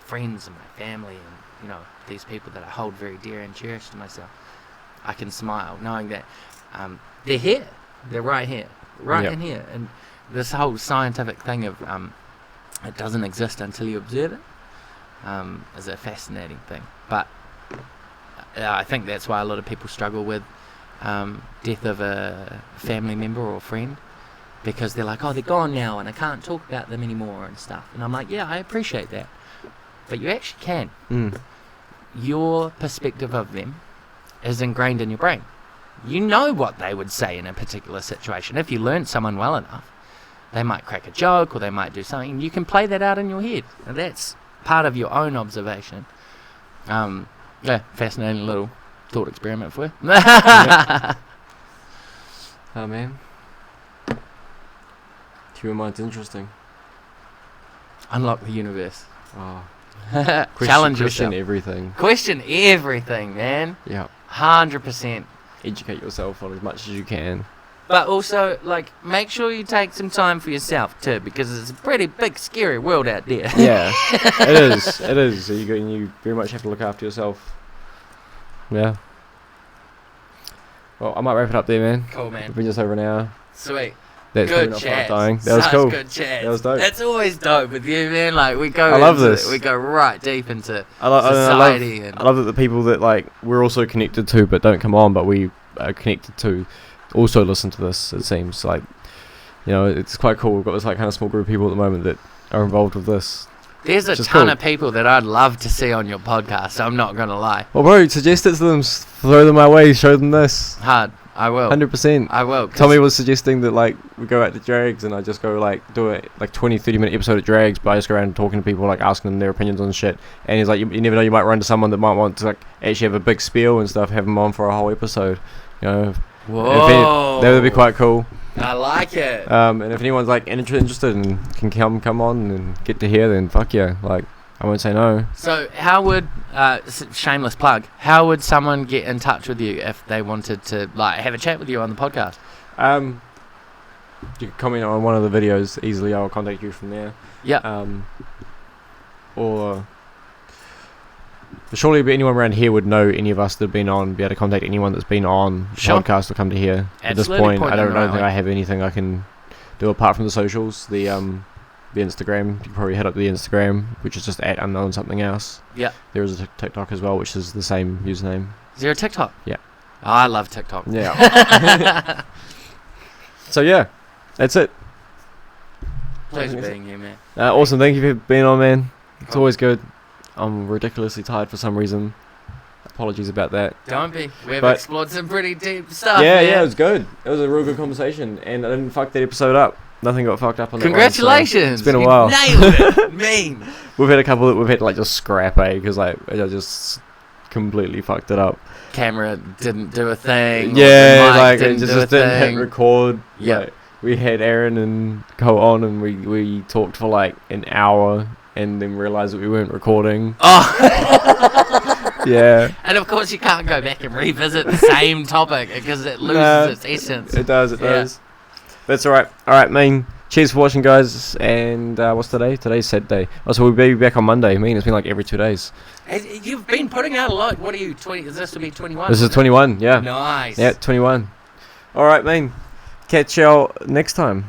Speaker 2: friends and my family, and these people that I hold very dear and cherish to myself. I can smile knowing that they're here, they're right here, in here. And this whole scientific thing of it doesn't exist until you observe it is a fascinating thing. But I think that's why a lot of people struggle with death of a family member or friend, because they're like, oh, they're gone now and I can't talk about them anymore and stuff. And I'm like, yeah, I appreciate that, but you actually can. Your perspective of them is ingrained in your brain. You know what they would say in a particular situation. If you learn someone well enough, they might crack a joke or they might do something. You can play that out in your head, and that's part of your own observation. Fascinating little thought experiment for you.
Speaker 1: Oh man, human mind's interesting.
Speaker 2: Unlock the universe.
Speaker 1: Question
Speaker 2: Challenge yourself.
Speaker 1: Question everything,
Speaker 2: man.
Speaker 1: Yeah.
Speaker 2: 100%.
Speaker 1: Educate yourself on as much as you can.
Speaker 2: But also, make sure you take some time for yourself too, because it's a pretty big, scary world out there.
Speaker 1: Yeah, it is. It is. So you very much have to look after yourself. Yeah. Well, I might wrap it up there, man.
Speaker 2: Cool, man.
Speaker 1: We've been just over an hour.
Speaker 2: Sweet.
Speaker 1: That's
Speaker 2: good chat.
Speaker 1: That was cool.
Speaker 2: Good chat.
Speaker 1: That was dope.
Speaker 2: It's always dope with you, man. We go.
Speaker 1: I love this.
Speaker 2: We go right deep into
Speaker 1: society. I love that the people that we're also connected to, but don't come on, but we are connected to, also listen to this. It seems like you know, it's quite cool. We've got this like kind of small group of people at the moment that are involved with this.
Speaker 2: There's a ton of people that I'd love to see on your podcast. I'm not gonna lie.
Speaker 1: Well, bro, suggest it to them. Throw them my way. Show them this.
Speaker 2: Hard. I will.
Speaker 1: 100%.
Speaker 2: I will.
Speaker 1: Tommy was suggesting that like we go out to drags and I just go like do a like 20-30 minute episode of drags, but I just go around talking to people, like asking them their opinions on shit. And he's like, you never know, you might run into someone that might want to like actually have a big spiel and stuff. Have them on for a whole episode. You know,
Speaker 2: whoa,
Speaker 1: that would be quite cool.
Speaker 2: I like it.
Speaker 1: And if anyone's like interested and can come on and get to hear, then fuck yeah, like I won't say no.
Speaker 2: So how would shameless plug? How would someone get in touch with you if they wanted to like have a chat with you on the podcast?
Speaker 1: You can comment on one of the videos easily. I'll contact you from there.
Speaker 2: Yeah.
Speaker 1: Or surely anyone around here would know any of us that have been on, be able to contact anyone that's been on the podcast or come to here.
Speaker 2: Absolutely.
Speaker 1: At this point, I don't think
Speaker 2: way.
Speaker 1: I have anything I can do apart from the socials. The Instagram, you can probably head up to the Instagram, which is just @unknown something else.
Speaker 2: Yeah.
Speaker 1: There is a TikTok as well, which is the same username.
Speaker 2: Is there a TikTok?
Speaker 1: Yeah.
Speaker 2: Oh, I love TikTok.
Speaker 1: Yeah. So yeah, that's it.
Speaker 2: Pleasure being here, man.
Speaker 1: Awesome, thank you for being on, man. It's
Speaker 2: Cool.
Speaker 1: always good. I'm ridiculously tired for some reason. Apologies about that.
Speaker 2: Don't be. We've
Speaker 1: But-
Speaker 2: explored some pretty deep stuff.
Speaker 1: Yeah,
Speaker 2: man.
Speaker 1: it was good. It was a real good conversation, and I didn't fuck that episode up. Nothing got fucked up on that one, so
Speaker 2: Congratulations.
Speaker 1: it's been a
Speaker 2: You
Speaker 1: while.
Speaker 2: Nailed it. Mean.
Speaker 1: We've had a couple that we've had to like just scrap, because like I just completely fucked it up.
Speaker 2: Camera didn't do a thing. or
Speaker 1: Yeah,
Speaker 2: the mic
Speaker 1: like it
Speaker 2: didn't
Speaker 1: just,
Speaker 2: do a
Speaker 1: just didn't hit
Speaker 2: thing.
Speaker 1: record.
Speaker 2: Yeah.
Speaker 1: Like, we had Aaron and go on, and we talked for like an hour, and then realised that we weren't recording.
Speaker 2: Oh.
Speaker 1: Yeah.
Speaker 2: And of course you can't go back and revisit the same topic because it loses
Speaker 1: No,
Speaker 2: its essence.
Speaker 1: It does.
Speaker 2: Yeah.
Speaker 1: That's alright. Alright, man. Cheers for watching, guys. And what's today? Today's Saturday. Oh, so we'll be back on Monday. It's been like every 2 days.
Speaker 2: You've been putting out a lot. What are you, 20? Is this will be 21?
Speaker 1: This is 21, yeah.
Speaker 2: Nice.
Speaker 1: Yeah, 21. Alright, man. Catch y'all next time.